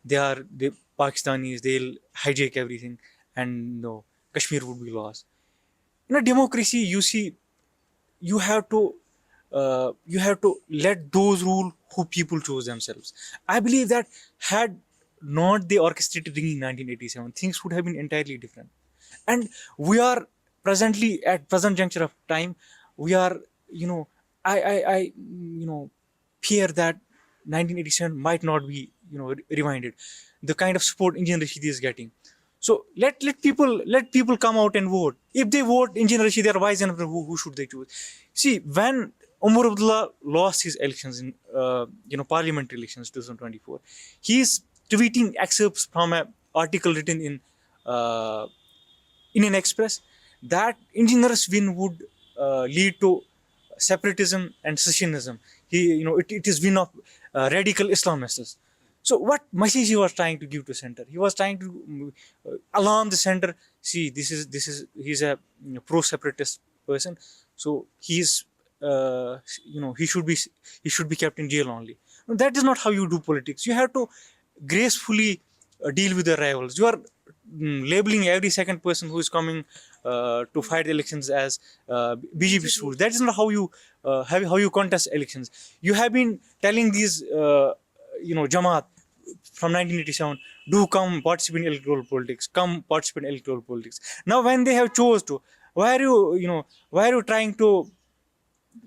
they are the Pakistanis. They'll hijack everything, and no, Kashmir would be lost. In a democracy, you see, you have to let those rule who people chose themselves. I believe that had not they orchestrated rigging in 1987, things would have been entirely different. And we are presently at present juncture of time, we are, I fear that 1987 might not be, reminded. The kind of support Engineer Rashidi is getting. So let people come out and vote. If they vote Engineer Rashidi, they are wise enough. Who should they choose? See, when Umar Abdullah lost his elections in parliamentary elections 2024, he is tweeting excerpts from an article written in an Express that Engineer's win would lead to separatism and secessionism. It is win of radical Islamists. So what message he was trying to give to center? He was trying to alarm the center. See, he's a pro-separatist person. So he's he should be kept in jail only. No, that is not how you do politics. You have to gracefully deal with the rivals. You are labeling every second person who is coming to fight the elections as BJP students. That is not how you contest elections. You have been telling these Jamaat from 1987, do come participate in electoral politics. Now when they have chose to, why are you trying to?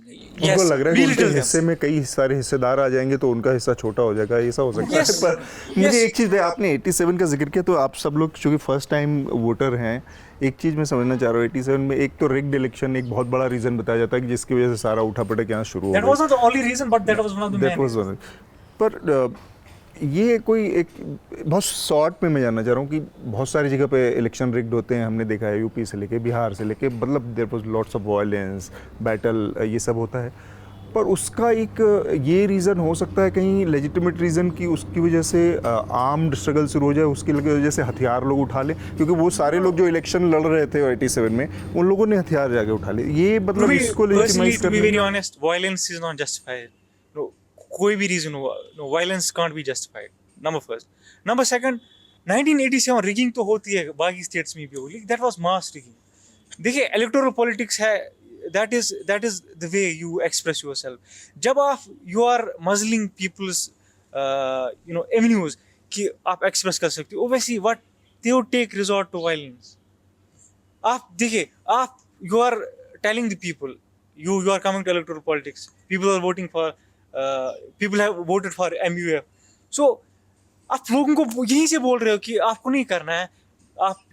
उनको लग रहा है कि उनके हिस्से में कई सारे हिस्सेदार आ जाएंगे तो उनका हिस्सा छोटा हो जाएगा, ऐसा हो सकता है. पर मुझे एक चीज़, आपने 87 का जिक्र किया, तो आप सब लोग चूँकि फर्स्ट टाइम वोटर हैं, एक चीज़ मैं समझना चाह रहा हूँ. 87 में एक तो रिग्ड इलेक्शन एक बहुत बड़ा रीज़न बताया जाता है कि जिसकी वजह से सारा उठापटक यहाँ शुरू हो गया. That was not the only reason, but that was one of the main reasons. पर ये कोई एक बहुत शॉर्ट में मैं जानना चाह रहा हूँ कि बहुत सारी जगह पे इलेक्शन रिग्ड होते हैं, हमने देखा है यूपी से लेके बिहार से लेके, मतलब there was lots of violence, battle, ये सब होता है. पर उसका एक ये रीज़न हो सकता है कहीं लेजिटिमेट रीज़न कि उसकी वजह से आर्म्ड स्ट्रगल शुरू हो जाए, उसकी वजह से हथियार लोग उठा लें, क्योंकि वो सारे लोग जो इलेक्शन लड़ रहे थे 87 में उन लोगों ने हथियार जाके उठा लिए. ये मतलब इसको लेजिटिमाइज करने. To be very honest, violence is not justified. कोई भी reason हो, violence can't be justified. Number first. Number second, 1987 rigging तो होती है, बाकी states में भी होगी. That was mass rigging. देखिए, electoral politics है, that is the way you express yourself. जब you are muzzling people's avenues कि आप express कर सकते हो, obviously what they would take resort to violence. आप देखिए, you are telling the people, you are coming to electoral politics. People are voting for people have voted for MUF. So आप लोगों को यहीं से बोल रहे हो कि आपको नहीं करना है,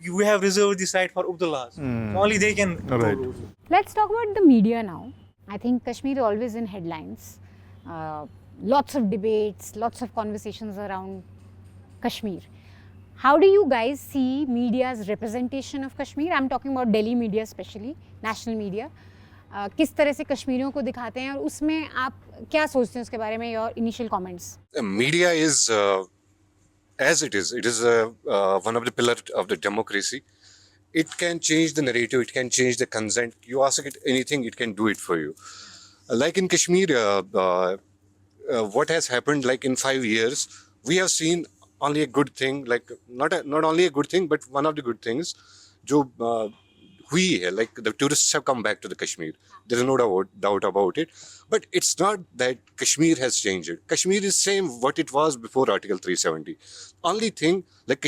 you have reserved this right for Abdullahs. So only they can. Right. Let's talk about the media now. I think Kashmir is always in headlines. Lots of debates, lots of conversations around Kashmir. How do you guys see media's representation of Kashmir? I'm talking about Delhi media especially, national media. किस तरह से कश्मीरियों को दिखाते हैं और उसमें आप क्या सोचते हैं उसके बारे में? Your initial comments. Media is as it is one of the pillars of the democracy. It can change the narrative, it can change the consent. You ask it anything, it can do it for you. Like in Kashmir, what has happened, like in 5 years, we have seen only a good thing, like not only a good thing, but one of the good things. Like the tourists have come back to the Kashmir. There is no doubt about it. But it's not that Kashmir has changed. Kashmir is same what it was before Article 370. Only thing, like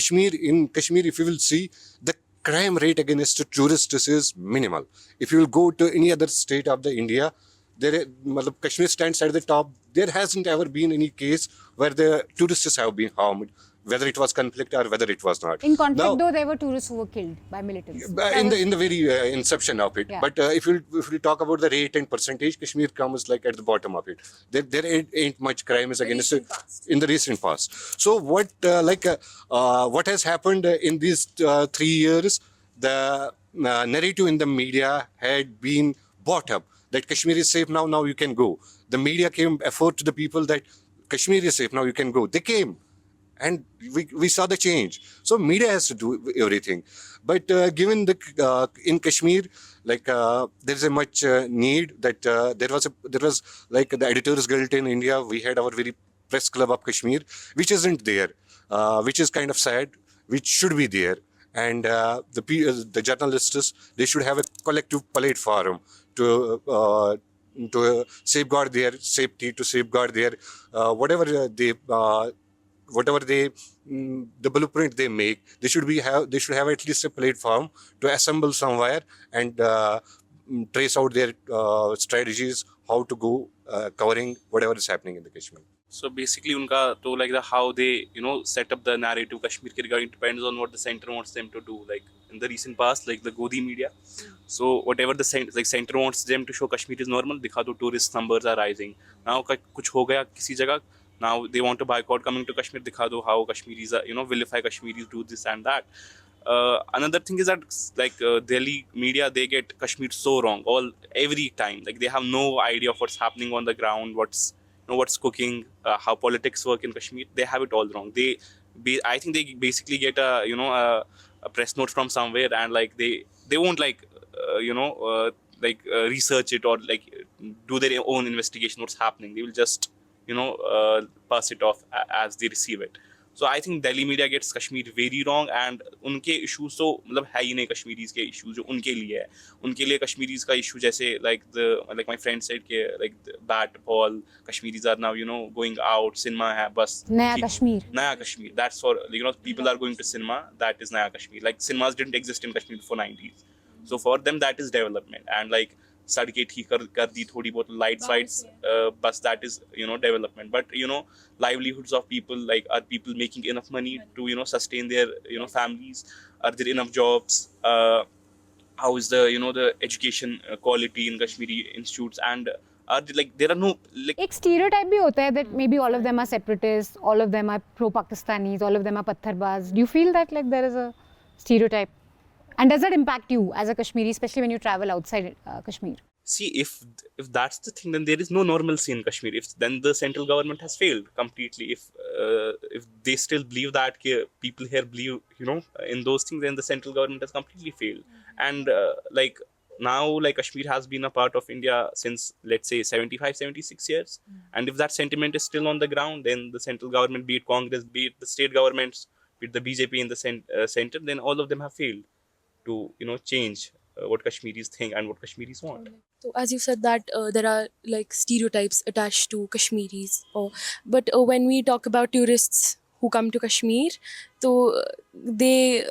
in Kashmir, if you will see, the crime rate against tourists is minimal. If you will go to any other state of the India, matlab Kashmir stands at the top. There hasn't ever been any case where the tourists have been harmed, whether it was conflict or whether it was not. In conflict, Now, though, there were tourists who were killed by militants. in the very inception of it. Yeah. But if you talk about the rate and percentage, Kashmir comes like at the bottom of it. There ain't much crime is against it in the recent past. So what has happened in these 3 years? The narrative in the media had been bought up that Kashmir is safe now. Now you can go. The media came afford to the people that Kashmir is safe now. You can go. They came. And we saw the change. So media has to do everything. But given the in Kashmir, there is a much need that there was like the Editors Guild in India. We had our very press club of Kashmir, which isn't there, which is kind of sad, which should be there. And the journalists, they should have a collective platform to safeguard their safety, to safeguard their whatever they the blueprint they make. They should have at least a platform to assemble somewhere and trace out their strategies how to go covering whatever is happening in the Kashmir. So basically, unka to like the how they set up the narrative Kashmir ke regarding depends on what the center wants them to do. Like in the recent past, like the Godi media. So whatever the center wants them to show Kashmir is normal, dikha do tourist numbers are rising. Now kuch ho gaya kisi jagah. Now they want to boycott coming to Kashmir. Dikha do how Kashmiris are, vilify Kashmiris, do this and that. Another thing is that Delhi media, they get Kashmir so wrong every time. Like they have no idea of what's happening on the ground, what's cooking, how politics work in Kashmir. They have it all wrong. I think they basically get a press note from somewhere, and like they won't research it or like do their own investigation what's happening. They will just pass it off as they receive it. So I think Delhi media gets Kashmir very wrong, and उनके issues तो मतलब है ही नहीं Kashmiris के issues जो उनके लिए है. उनके लिए Kashmiris का issue जैसे like my friend said के like the bat ball, Kashmiris are now going out, cinema है बस. Naya Kashmir. Naya Kashmir. That's for people are going to cinema. That is Naya Kashmir. Like cinemas didn't exist in Kashmir before 90s. So for them that is development, and like सड़कें ठीक कर दी थोड़ी बहुत lights बस that is development. But livelihoods of people, like are people making enough money to sustain their families? Are there enough jobs? How is the the education quality in Kashmiri institutes? And are there, like there are no like एक stereotype भी होता है that maybe all of them are separatists, all of them are pro-Pakistanis, all of them are pattharbaz. Do you feel that like there is a stereotype? And does that impact you as a Kashmiri, especially when you travel outside Kashmir? See, if that's the thing, then there is no normalcy in Kashmir. Then the central government has failed completely. If they still believe that people here believe in those things, then the central government has completely failed. And now Kashmir has been a part of India since, let's say, 75-76 years. And if that sentiment is still on the ground, then the central government, be it Congress, be it the state governments, be it the BJP in the center, then all of them have failed to change what Kashmiris think and what Kashmiris want. So as you said that there are like stereotypes attached to Kashmiris, but when we talk about tourists who come to Kashmir, so they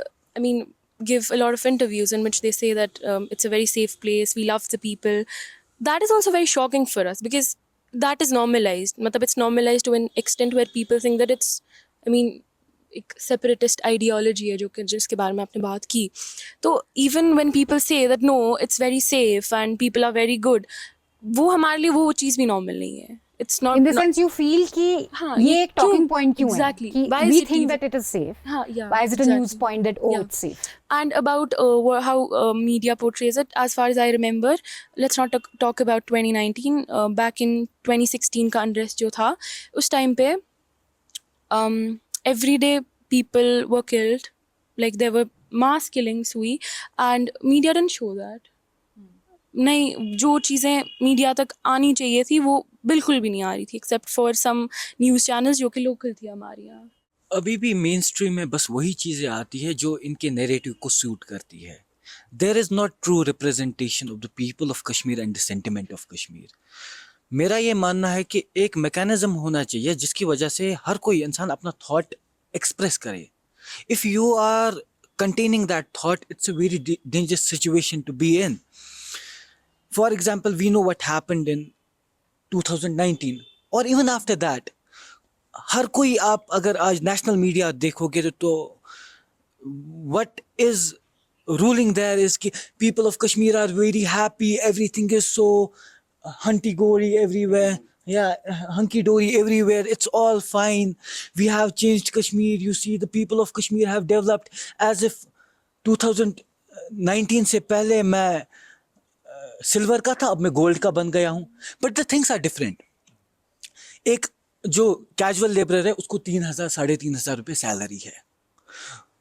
give a lot of interviews in which they say that it's a very safe place, we love the people. That is also very shocking for us because that is normalized. It's normalized to an extent where people think that it's एक separatist ideology है जो कि जिसके बारे में आपने बात की. तो even when people say that no, it's very safe and people are very good, वो हमारे लिए वो चीज़ भी normal नहीं है. It's not. In the sense you feel कि ये एक talking point क्यों exactly. है? Why We is think it that it is safe. Yeah, Why is it a news point that it's safe? And about how media portrays it, as far as I remember, let's not talk about 2019. Back in 2016 का unrest जो था, उस time पे everyday people were killed, like there were mass killings हुई, and media didn't show that. नहीं, जो चीज़ें media तक आनी चाहिए थी वो बिल्कुल भी नहीं आ रही थी, except for some news channels जो कि local थी हमारे यहाँ. अभी भी मेन स्ट्रीम में बस वही चीज़ें आती है जो इनके नैरेटिव को सूट करती है. There is not true representation of the people of Kashmir and the sentiment of Kashmir. मेरा ये मानना है कि एक मैकेनिज्म होना चाहिए जिसकी वजह से हर कोई इंसान अपना थॉट एक्सप्रेस करे. If you are containing that thought, it's a very dangerous situation to be in. For example, we know what happened in 2019 or even after that. हर कोई आप अगर आज नेशनल मीडिया देखोगे तो what is ruling there is कि people of Kashmir are very happy, everything is so hunky-dory everywhere. Yeah, hunky-dory everywhere. It's all fine. We have changed Kashmir. You see, the people of Kashmir have developed as if 2019 से पहले मैं silver का था, अब मैं gold का बन गया हूँ. But the things are different. एक जो कैजुअल लेबरर है उसको 3,000 3,500 रुपये सैलरी है.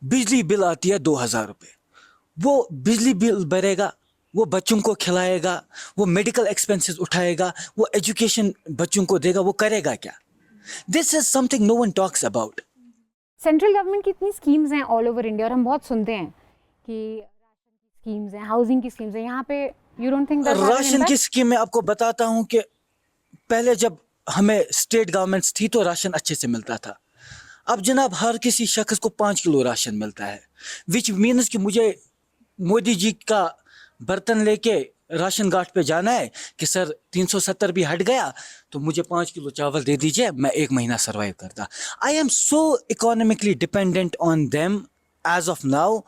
बिजली बिल आती है 2,000 रुपये. वो बिजली बिल भरेगा, वो बच्चों को खिलाएगा, वो मेडिकल एक्सपेंसेस उठाएगा, वो एजुकेशन बच्चों को देगा, वो करेगा क्या? This is something no one talks about. Central government की इतनी स्कीम्स हैं ऑल ओवर इंडिया और हम बहुत सुनते हैं कि राशन की स्कीम्स हैं, हाउसिंग की स्कीम्स हैं. यहाँ पे यू डोंट थिंक राशन की स्कीम मैं आपको बताता हूँ कि पहले जब हमें स्टेट गवर्नमेंट्स थी तो राशन अच्छे से मिलता था. अब जनाब हर किसी शख्स को 5 किलो राशन मिलता है, विच मीन्स कि मुझे मोदी जी का बर्तन लेके राशन घाट पे जाना है कि सर 370 भी हट गया तो मुझे 5 किलो चावल दे दीजिए, मैं 1 महीना सर्वाइव करता. I am so economically dependent on them as of now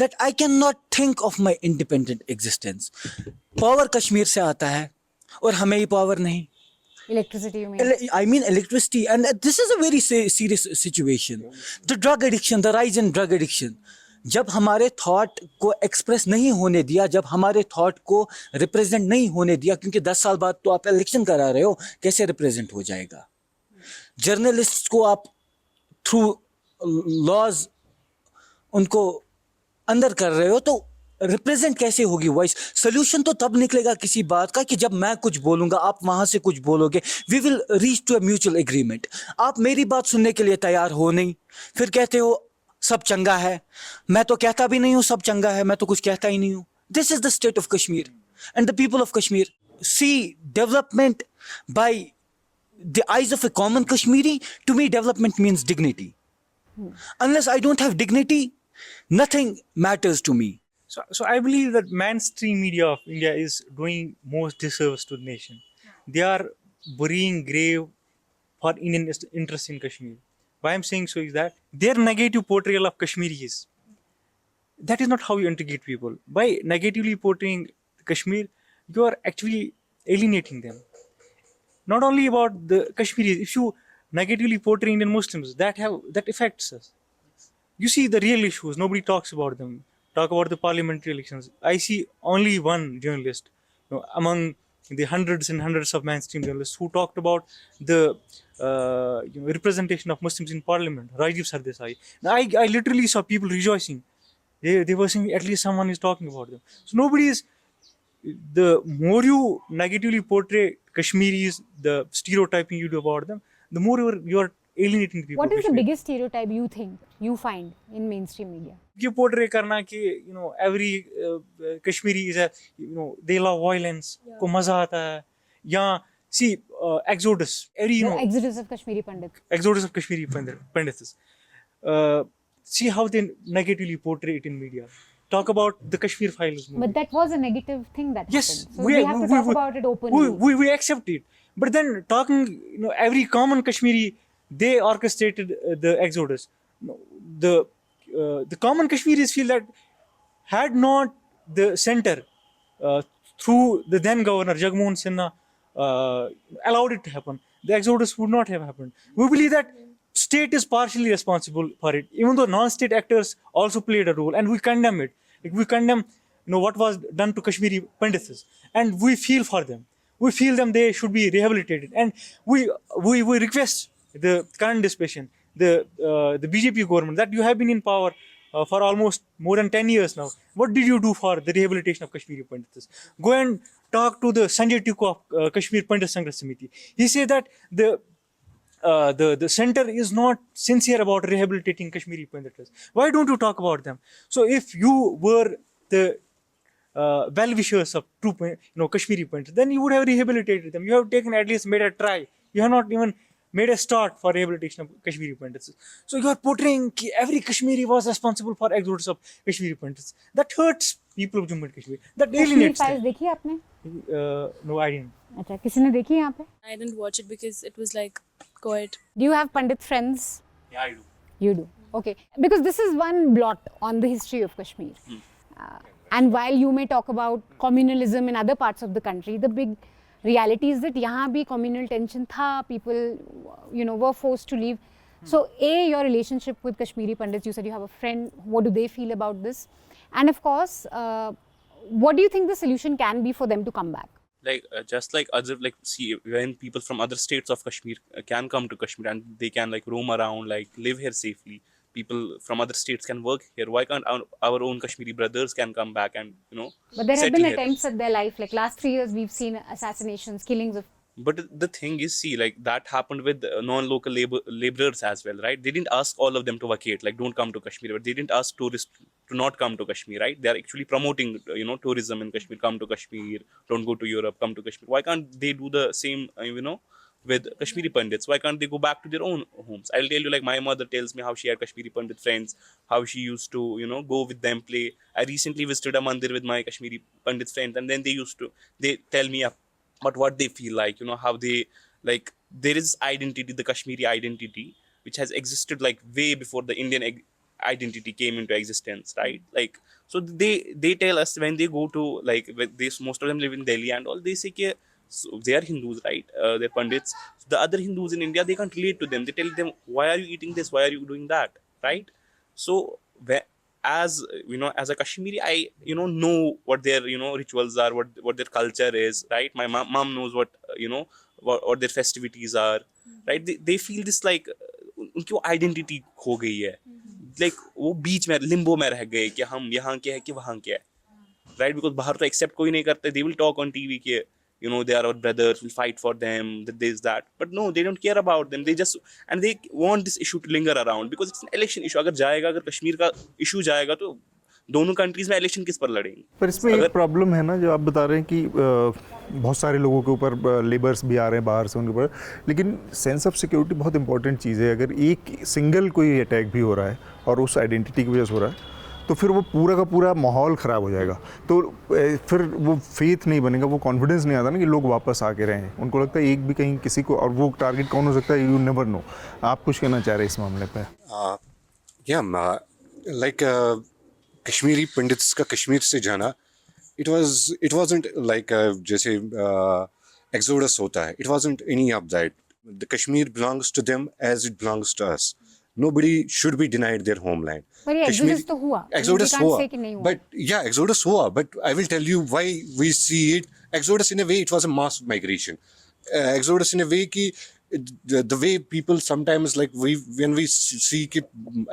that I cannot think of my independent existence. Power Kashmir से आता है और हमें ही पावर नहीं. Electricity I mean electricity, and this is a very serious situation. The drug addiction, the rise in drug addiction. जब हमारे thought को एक्सप्रेस नहीं होने दिया, जब हमारे थॉट को रिप्रेजेंट नहीं होने दिया, क्योंकि 10 साल बाद तो आप इलेक्शन करा रहे हो, कैसे रिप्रेजेंट हो जाएगा? जर्नलिस्ट को आप थ्रू लॉज उनको अंदर कर रहे हो तो रिप्रेजेंट कैसे होगी वॉइस? सोल्यूशन तो तब निकलेगा किसी बात का कि जब मैं कुछ बोलूंगा, आप वहां से कुछ बोलोगे. We will reach to a mutual agreement. आप मेरी बात सुनने के लिए तैयार हो नहीं, फिर कहते हो सब चंगा है. मैं तो कहता भी नहीं हूँ सब चंगा है, मैं तो कुछ कहता ही नहीं हूँ. This is the state of Kashmir and the people of Kashmir see development by the eyes of a common Kashmiri. To me development means dignity. Unless I don't have dignity, nothing matters to me. So I believe that mainstream media of India is doing most disservice to the nation. They are burying grave for Indian interests in Kashmir. Why I'm saying so is that their negative portrayal of Kashmiris, that is not how you integrate people. By negatively portraying Kashmir, you are actually alienating them. Not only about the Kashmiris, if you negatively portray Indian Muslims, that affects us. You see the real issues, nobody talks about them. Talk about the parliamentary elections. I see only one journalist among the hundreds and hundreds of mainstream journalists who talked about the representation of Muslims in parliament, Rajiv Sardesai. I literally saw people rejoicing. They were saying at least someone is talking about them. So nobody is. The more you negatively portray Kashmiris, the stereotyping you do about them, the more you are alienating people. What is the biggest stereotype you think you find in mainstream media? ये portray करना कि every Kashmiri is a they love violence, को मजा आता है. या see exodus, every The exodus of Kashmiri Pandit. exodus of Kashmiri Pandits. See how they negatively portray it in media. Talk about the Kashmir Files movie. But that was a negative thing that Yes, happened. So we have to talk about it openly. We accept it. But then talking, every common Kashmiri, they orchestrated the exodus. The common Kashmiris feel that had not the center, through the then governor Jagmohan Sinha, allowed it to happen, the exodus would not have happened. We believe that state is partially responsible for it, even though non-state actors also played a role, and we condemn it. Like we condemn, what was done to Kashmiri Pandits, and we feel for them. We feel them; they should be rehabilitated, and we request the current dispensation, the BJP government, that you have been in power for almost more than 10 years now. What did you do for the rehabilitation of Kashmiri Pandits? Go and talk to the Sanjay Tikku of Kashmir Pandit Sangharsh Samiti. He said that the center is not sincere about rehabilitating Kashmiri Pandits. Why don't you talk about them? So if you were the well-wishers of true Kashmiri Pandits, then you would have rehabilitated them. You have taken at least made a try. You have not even made a start for rehabilitation of Kashmiri Pandits. So you are portraying ki every Kashmiri was responsible for exodus of Kashmiri Pandits. That hurts people of Jammu and Kashmir. That Kashmir alienates files them. देखी आपने? No, I didn't. अच्छा, किसी ने देखी यहाँ पे? I didn't watch it because it was like quite. Do you have Pandit friends? Yeah, I do. You do. Okay. Because this is one blot on the history of Kashmir. And while you may talk about communalism in other parts of the country, the big reality is that यहाँ भी communal tension था, people, were forced to leave. So, your relationship with Kashmiri Pandits, you said you have a friend, what do they feel about this? And of course, what do you think the solution can be for them to come back? Like just like other, like, see, when people from other states of Kashmir can come to Kashmir and they can like roam around, like live here safely, people from other states can work here. Why can't our own Kashmiri brothers can come back and But there have settle been here? attempts at their life, like last 3 years we've seen assassinations, killings of. But the thing is, see, like that happened with non-local laborers as well, right? They didn't ask all of them to vacate, like don't come to Kashmir, but they didn't ask tourists to not come to Kashmir, right? They are actually promoting, tourism in Kashmir. Come to Kashmir, don't go to Europe, come to Kashmir. Why can't they do the same, with Kashmiri Pandits? Why can't they go back to their own homes? I'll tell you, like my mother tells me how she had Kashmiri Pandit friends, how she used to, go with them, play. I recently visited a mandir with my Kashmiri Pandit friends, and then they tell me about what they feel like, how they, like, there is identity, the Kashmiri identity, which has existed like way before the Indian identity came into existence, right? Like, so they tell us when they go to, like, most of them live in Delhi and all, they say ke, so they are Hindus, right? They're Pandits. So the other Hindus in India, they can't relate to them. They tell them, why are you eating this? Why are you doing that? Right? So as a Kashmiri, I know what their rituals are, what their culture is, right? My mom knows what what their festivities are, right? They feel this like उनकी identity खो गई है, like वो बीच में limbo में रह गए कि हम यहाँ के हैं कि वहाँ के हैं, right? Because बाहर तो accept कोई नहीं करते. They will talk on TV कि they are our brothers, we'll fight for them, that. But no, they don't care about them. And they want this issue to linger around because it's an election issue. अगर कश्मीर का issue जाएगा तो दोनों countries में election किस पर लड़ेंगे? पर इसमें एक प्रॉब्लम है ना, जो आप बता रहे हैं कि बहुत सारे लोगों के ऊपर लेबर्स भी आ रहे हैं बाहर से उनके ऊपर, लेकिन सेंस ऑफ सिक्योरिटी बहुत इंपॉर्टेंट चीज़ है. अगर एक सिंगल कोई अटैक भी हो रहा है और उस आइडेंटिटी की वजह से हो रहा है, तो फिर वो पूरा का पूरा माहौल ख़राब हो जाएगा. तो फिर वो फेथ नहीं बनेगा, वो कॉन्फिडेंस नहीं आता ना कि लोग वापस आके रहें. उनको लगता है एक भी कहीं किसी को, और वो टारगेट कौन हो सकता है, यू नेवर नो. आप कुछ कहना चाह रहे हैं इस मामले पे? लाइक कश्मीरी पंडित्स का कश्मीर से जाना, it wasn't like जैसे exodus होता है. It wasn't any of that. The Kashmir belongs to them as it belongs to us. Nobody should be denied their homeland. पर ये exodus तो हुआ. Exodus We can't हुआ. say कि नहीं हुआ. But yeah, exodus हुआ. But I will tell you why we see it. Exodus in a way, it was a mass migration. Exodus in a way कि the way people sometimes, like when we see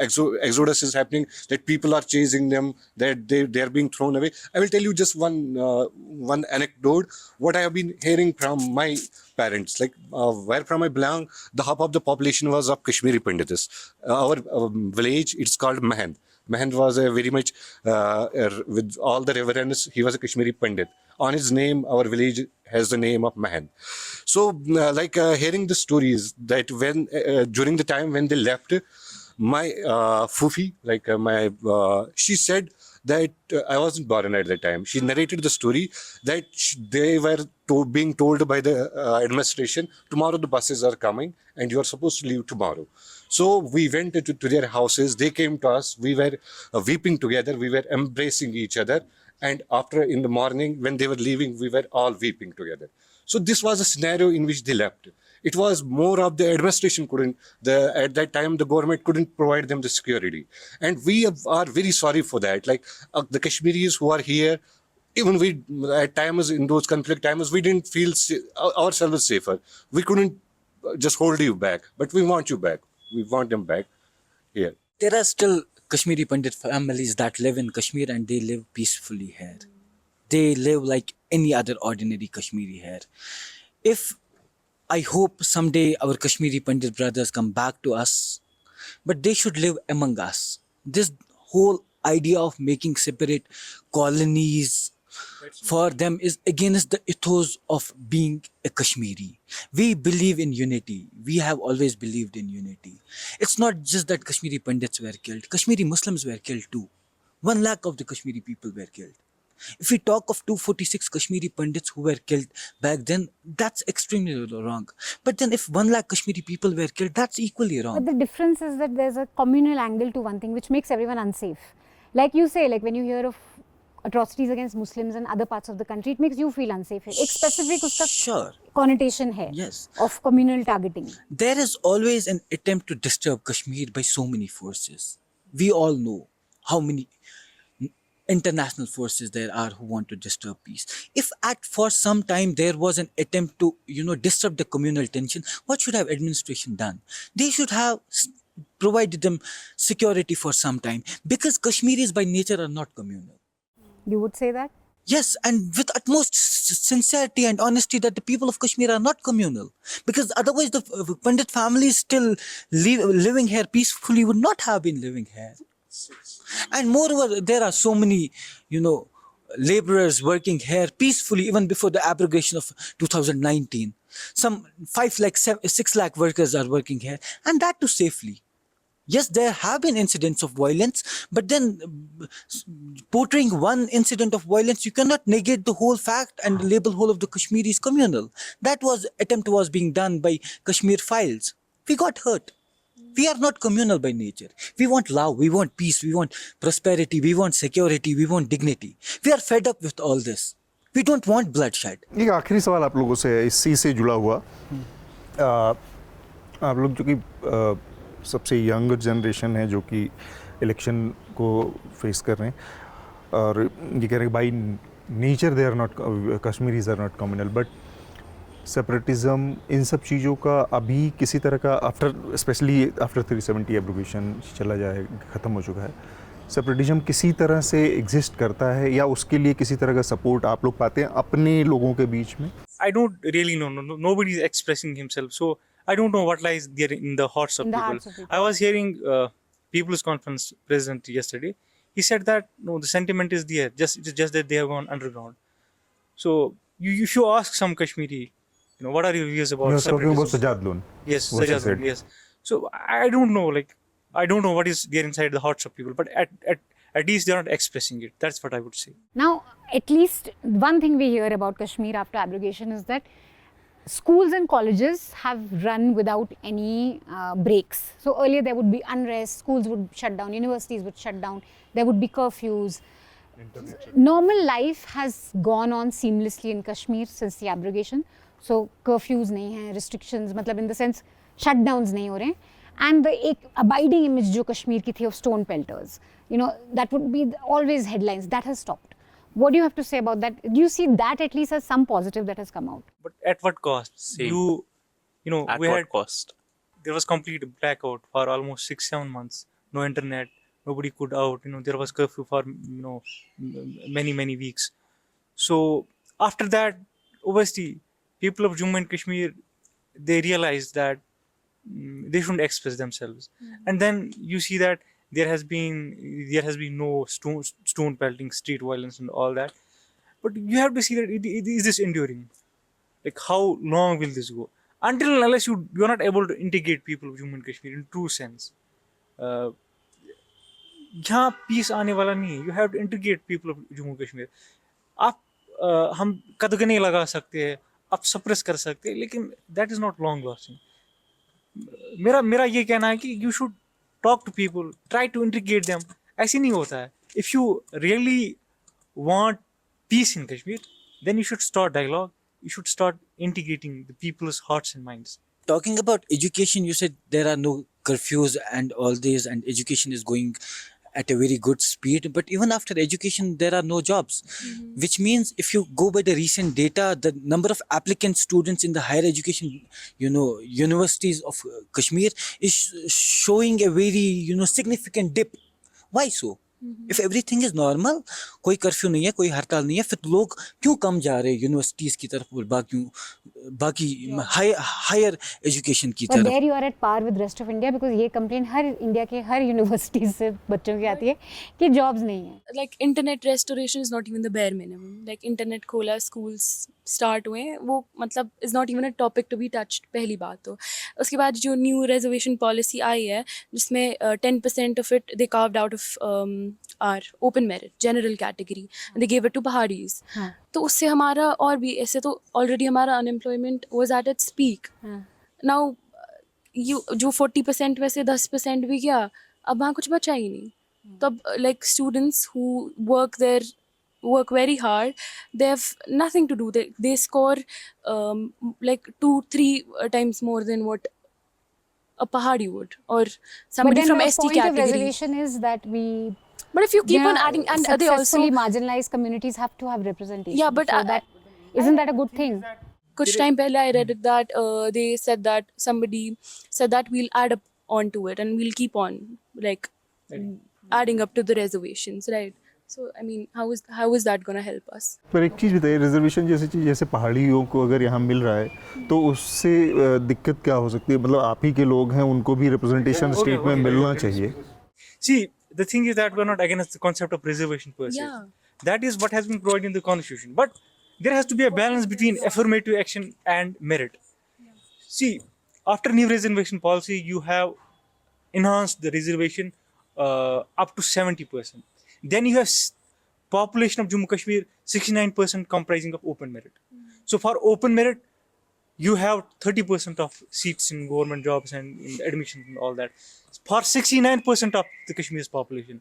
exodus is happening, that people are chasing them, that they are being thrown away. I will tell you just one anecdote what I have been hearing from my parents, like where from I belong, the half of the population was of Kashmiri Pandits. Our village, it's called Mahand. Mahand was a very much with all the reverence, he was a Kashmiri Pandit. On his name, our village has the name of Mahand. So, hearing the stories that when during the time when they left, my Fufi, she said that I wasn't born at that time. She narrated the story that they were being told by the administration, tomorrow the buses are coming and you are supposed to leave tomorrow. So we went to their houses. They came to us. We were weeping together. We were embracing each other. And after in the morning, when they were leaving, we were all weeping together. So this was a scenario in which they left. It was more of the administration at that time, the government couldn't provide them the security. And we are very sorry for that. Like the Kashmiris who are here, even we, at times in those conflict times, we didn't feel ourselves safer. We couldn't just hold you back, but we want you back. We want them back here. There are still Kashmiri Pandit families that live in Kashmir and they live peacefully here. They live like any other ordinary Kashmiri here. I hope someday our Kashmiri Pandit brothers come back to us, but they should live among us. This whole idea of making separate colonies for them is against the ethos of being a Kashmiri. We believe in unity. We have always believed in unity. It's not just that Kashmiri Pandits were killed. Kashmiri Muslims were killed too. 1 lakh of the Kashmiri people were killed. If we talk of 246 Kashmiri Pandits who were killed back then, that's extremely wrong. But then if 1 lakh Kashmiri people were killed, that's equally wrong. But the difference is that there's a communal angle to one thing which makes everyone unsafe. Like you say, like when you hear of atrocities against Muslims in other parts of the country, it makes you feel unsafe. एक specific उसका Sure. connotation है Yes. of communal targeting. There is always an attempt to disturb Kashmir by so many forces. We all know how many international forces there are who want to disturb peace. If for some time there was an attempt to disturb the communal tension, what should have administration done? They should have provided them security for some time, because Kashmiris by nature are not communal. You would say that? Yes, and with utmost sincerity and honesty that the people of Kashmir are not communal. Because otherwise the Pandit families still living here peacefully would not have been living here. And moreover, there are so many, laborers working here peacefully even before the abrogation of 2019. Some 6 lakh workers are working here, and that too safely. Yes, there have been incidents of violence, but then portraying one incident of violence, you cannot negate the whole fact and label whole of the Kashmiris communal. That attempt was being done by Kashmir Files. We got hurt. We are not communal by nature. We want love, we want peace, we want prosperity, we want security, we want dignity. We are fed up with all this. We don't want bloodshed. एक आखिरी सवाल आप लोगों से इसी से जुड़ा हुआ, आप लोग जो कि सबसे यंगर जनरेशन है जो कि इलेक्शन को फेस कर रहे हैं और ये कह रहे हैं by nature they are not Kashmiris are not communal, but separatism इन सब चीज़ों का अभी किसी तरह का आफ्टर स्पेशली आफ्टर 370 एब्रोगेशन चला जाए, ख़त्म हो चुका है, सेपरेटिज्म किसी तरह से एग्जिस्ट करता है या उसके लिए किसी तरह का सपोर्ट आप लोग पाते हैं अपने लोगों के बीच में? I don't really know. Nobody is expressing himself. So I don't know what lies there in the hearts of people. I was hearing People's Conference President yesterday. He said that no, the sentiment is there, just that they have gone underground. So you should ask some Kashmiri, what are your views about separatism? About Sajjad Loon. Yes, What he Sajjad said. Loon, yes. So I don't know, I don't know what is there inside the hearts of people, but at least they are not expressing it. That's what I would say. Now, at least one thing we hear about Kashmir after abrogation is that schools and colleges have run without any breaks. So earlier there would be unrest, schools would shut down, universities would shut down, there would be curfews. Normal life has gone on seamlessly in Kashmir since the abrogation. So curfews nahi hai, restrictions, matlab in the sense shutdowns nahi ho rahe. And the ek abiding image jo Kashmir ki thi of stone pelters, that would be always headlines, that has stopped. What do you have to say about that? Do you see that at least as some positive that has come out? But at what cost? Same. At we what had cost? there was complete blackout for almost 6-7 months. No internet, nobody could out. There was curfew for many weeks. So after that, obviously, people of Jammu and Kashmir, they realized that they shouldn't express themselves. And then you see that there has been no stone pelting, street violence, and all that. But you have to see that is this enduring? Like, how long will this go? Until and unless you are not able to integrate people of Jammu and Kashmir in true sense. यहाँ piece आने वाला नहीं है. You have to integrate people of Jammu and Kashmir. आप हम कदगने लगा सकते हैं, आप सप्रेस कर सकते हैं, लेकिन that is not long lasting. मेरा ये कहना है कि you should talk to people, try to integrate them. ऐसे नहीं होता है. If you really want peace in Kashmir, then you should start dialogue. You should start integrating the people's hearts and minds. Talking about education, you said there are no curfews and all this, and education is going at a very good speed. But even after education, there are no jobs, which means if you go by the recent data, the number of applicant students in the higher education, universities of Kashmir is showing a very, significant dip. Why so? If everything is normal, कोई curfew नहीं है, कोई हड़ताल नहीं है, फिर लोग क्यों कम जा रहे हैं यूनिवर्सिटीज की तरफ और बाकी हायर एजुकेशन की But तरफ? there you are at par with rest of India because ये complaint हर इंडिया के हर यूनिवर्सिटीज से बच्चों की आती है कि जॉब्स नहीं है. Like internet restoration is not even the bare minimum. Like internet खोला, schools start हुए, वो मतलब is not even a topic to be touched. पहली बात तो उसके बाद जो new reservation policy आई है जिसमें 10% of it they carved out of our open merit general category and they gave it to Pahadis. हाँ. तो उससे हमारा और भी ऐसे तो already हमारा unemployment was at its peak. हाँ. Now जो 40% में से 10% भी गया, अब वहाँ कुछ बचा ही नहीं. तब like students who work very hard, they have nothing to do. They score like 2-3 times more than what a Pahadi would or But somebody then from the ST point of category. reservation is that we But if you keep on adding, and they also successfully marginalized communities have to have representation. Yeah, but so that isn't that a good thing? कुछ time पहले I read it that they said that somebody said that we'll add up onto it and we'll keep on like adding up to the reservations, right? So I mean, how is that gonna help us? पर एक चीज़ बताइए, reservation जैसी चीज़ जैसे पहाड़ियों को अगर यहाँ मिल रहा है तो उससे दिक्कत क्या हो सकती है? मतलब आप ही के लोग हैं, उनको भी रिप्रेजेंटेशन स्टेट में मिलना चाहिए. See, the thing is that we're not against the concept of reservation per se. Yeah. That is what has been provided in the constitution. But there has to be a balance between affirmative action and merit. See, after new reservation policy, you have enhanced the reservation up to 70%. Then you have population of Jammu Kashmir 69% comprising of open merit. So for open merit, you have 30% of seats in government jobs and in admissions and all that. For 69% of the Kashmir's population.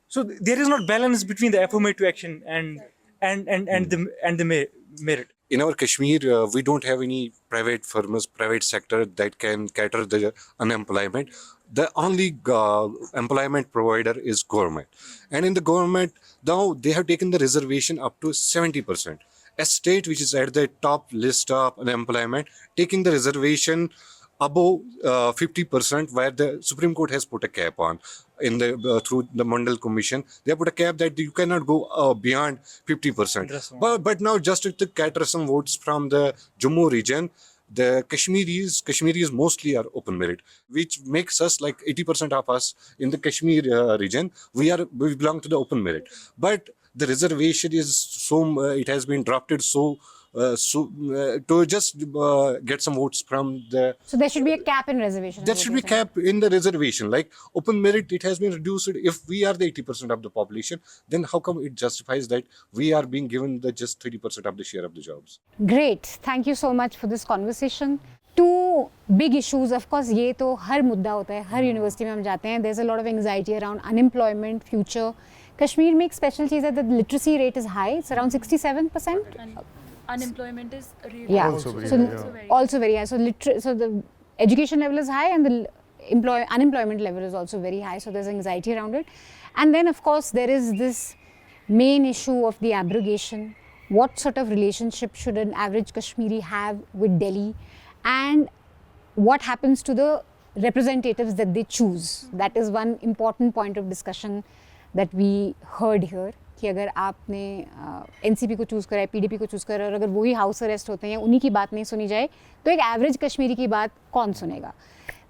So there is not balance between the affirmative action and the merit. In our Kashmir, we don't have any private firms, private sector that can cater the unemployment. The only employment provider is government. And in the government, now they have taken the reservation up to 70%. A state which is at the top list of unemployment, taking the reservation above 50%, where the Supreme Court has put a cap on in the through the Mandal Commission. They have put a cap that you cannot go beyond 50%. But now just to cater some votes from the Jammu region, the Kashmiris mostly are open merit, which makes us like 80% of us in the Kashmir region. We belong to the open merit, but the reservation is it has been drafted to just get some votes from the. So there should be a cap in reservation. There should be cap in the reservation. Like open merit, it has been reduced. If we are the 80% of the population, then how come it justifies that we are being given the just 30% of the share of the jobs? Great. Thank you so much for this conversation. Two big issues. Of course, ये तो हर मुद्दा होता है. हर university में हम जाते हैं. There's a lot of anxiety around unemployment, future. Kashmir में एक special चीज़ है that the literacy rate is high. It's around 67%. Unemployment is really Yeah. Also very so high, also very high. So the education level is high and the unemployment level is also very high. So there's anxiety around it. And then of course there is this main issue of the abrogation. What sort of relationship should an average Kashmiri have with Delhi? And what happens to the representatives that they choose? That is one important point of discussion that we heard here. कि अगर आपने NCP को choose करा है, PDP को choose करा और अगर वही हाउस अरेस्ट होते हैं, उन्हीं की बात नहीं सुनी जाए, तो एक एवरेज कश्मीरी की बात कौन सुनेगा?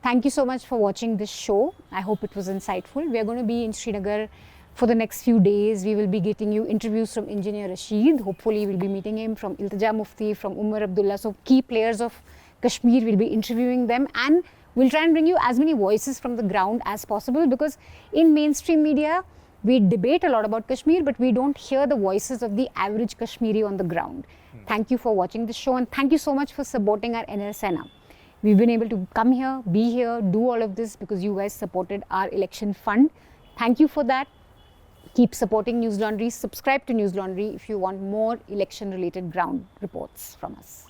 Thank you so much for watching this show. I hope it was insightful. We are going to be in Srinagar for the next few days. We will be getting you interviews from Engineer Rashid. Hopefully, we'll be meeting him, from Iltija Mufti, from Umar Abdullah. So key players of Kashmir, we'll be interviewing them, and we'll try and bring you as many voices from the ground as possible, because in mainstream media, we debate a lot about Kashmir, but we don't hear the voices of the average Kashmiri on the ground. Thank you for watching this show, and thank you so much for supporting our NL Sena. We've been able to come here, be here, do all of this because you guys supported our election fund. Thank you for that. Keep supporting News Laundry. Subscribe to News Laundry if you want more election-related ground reports from us.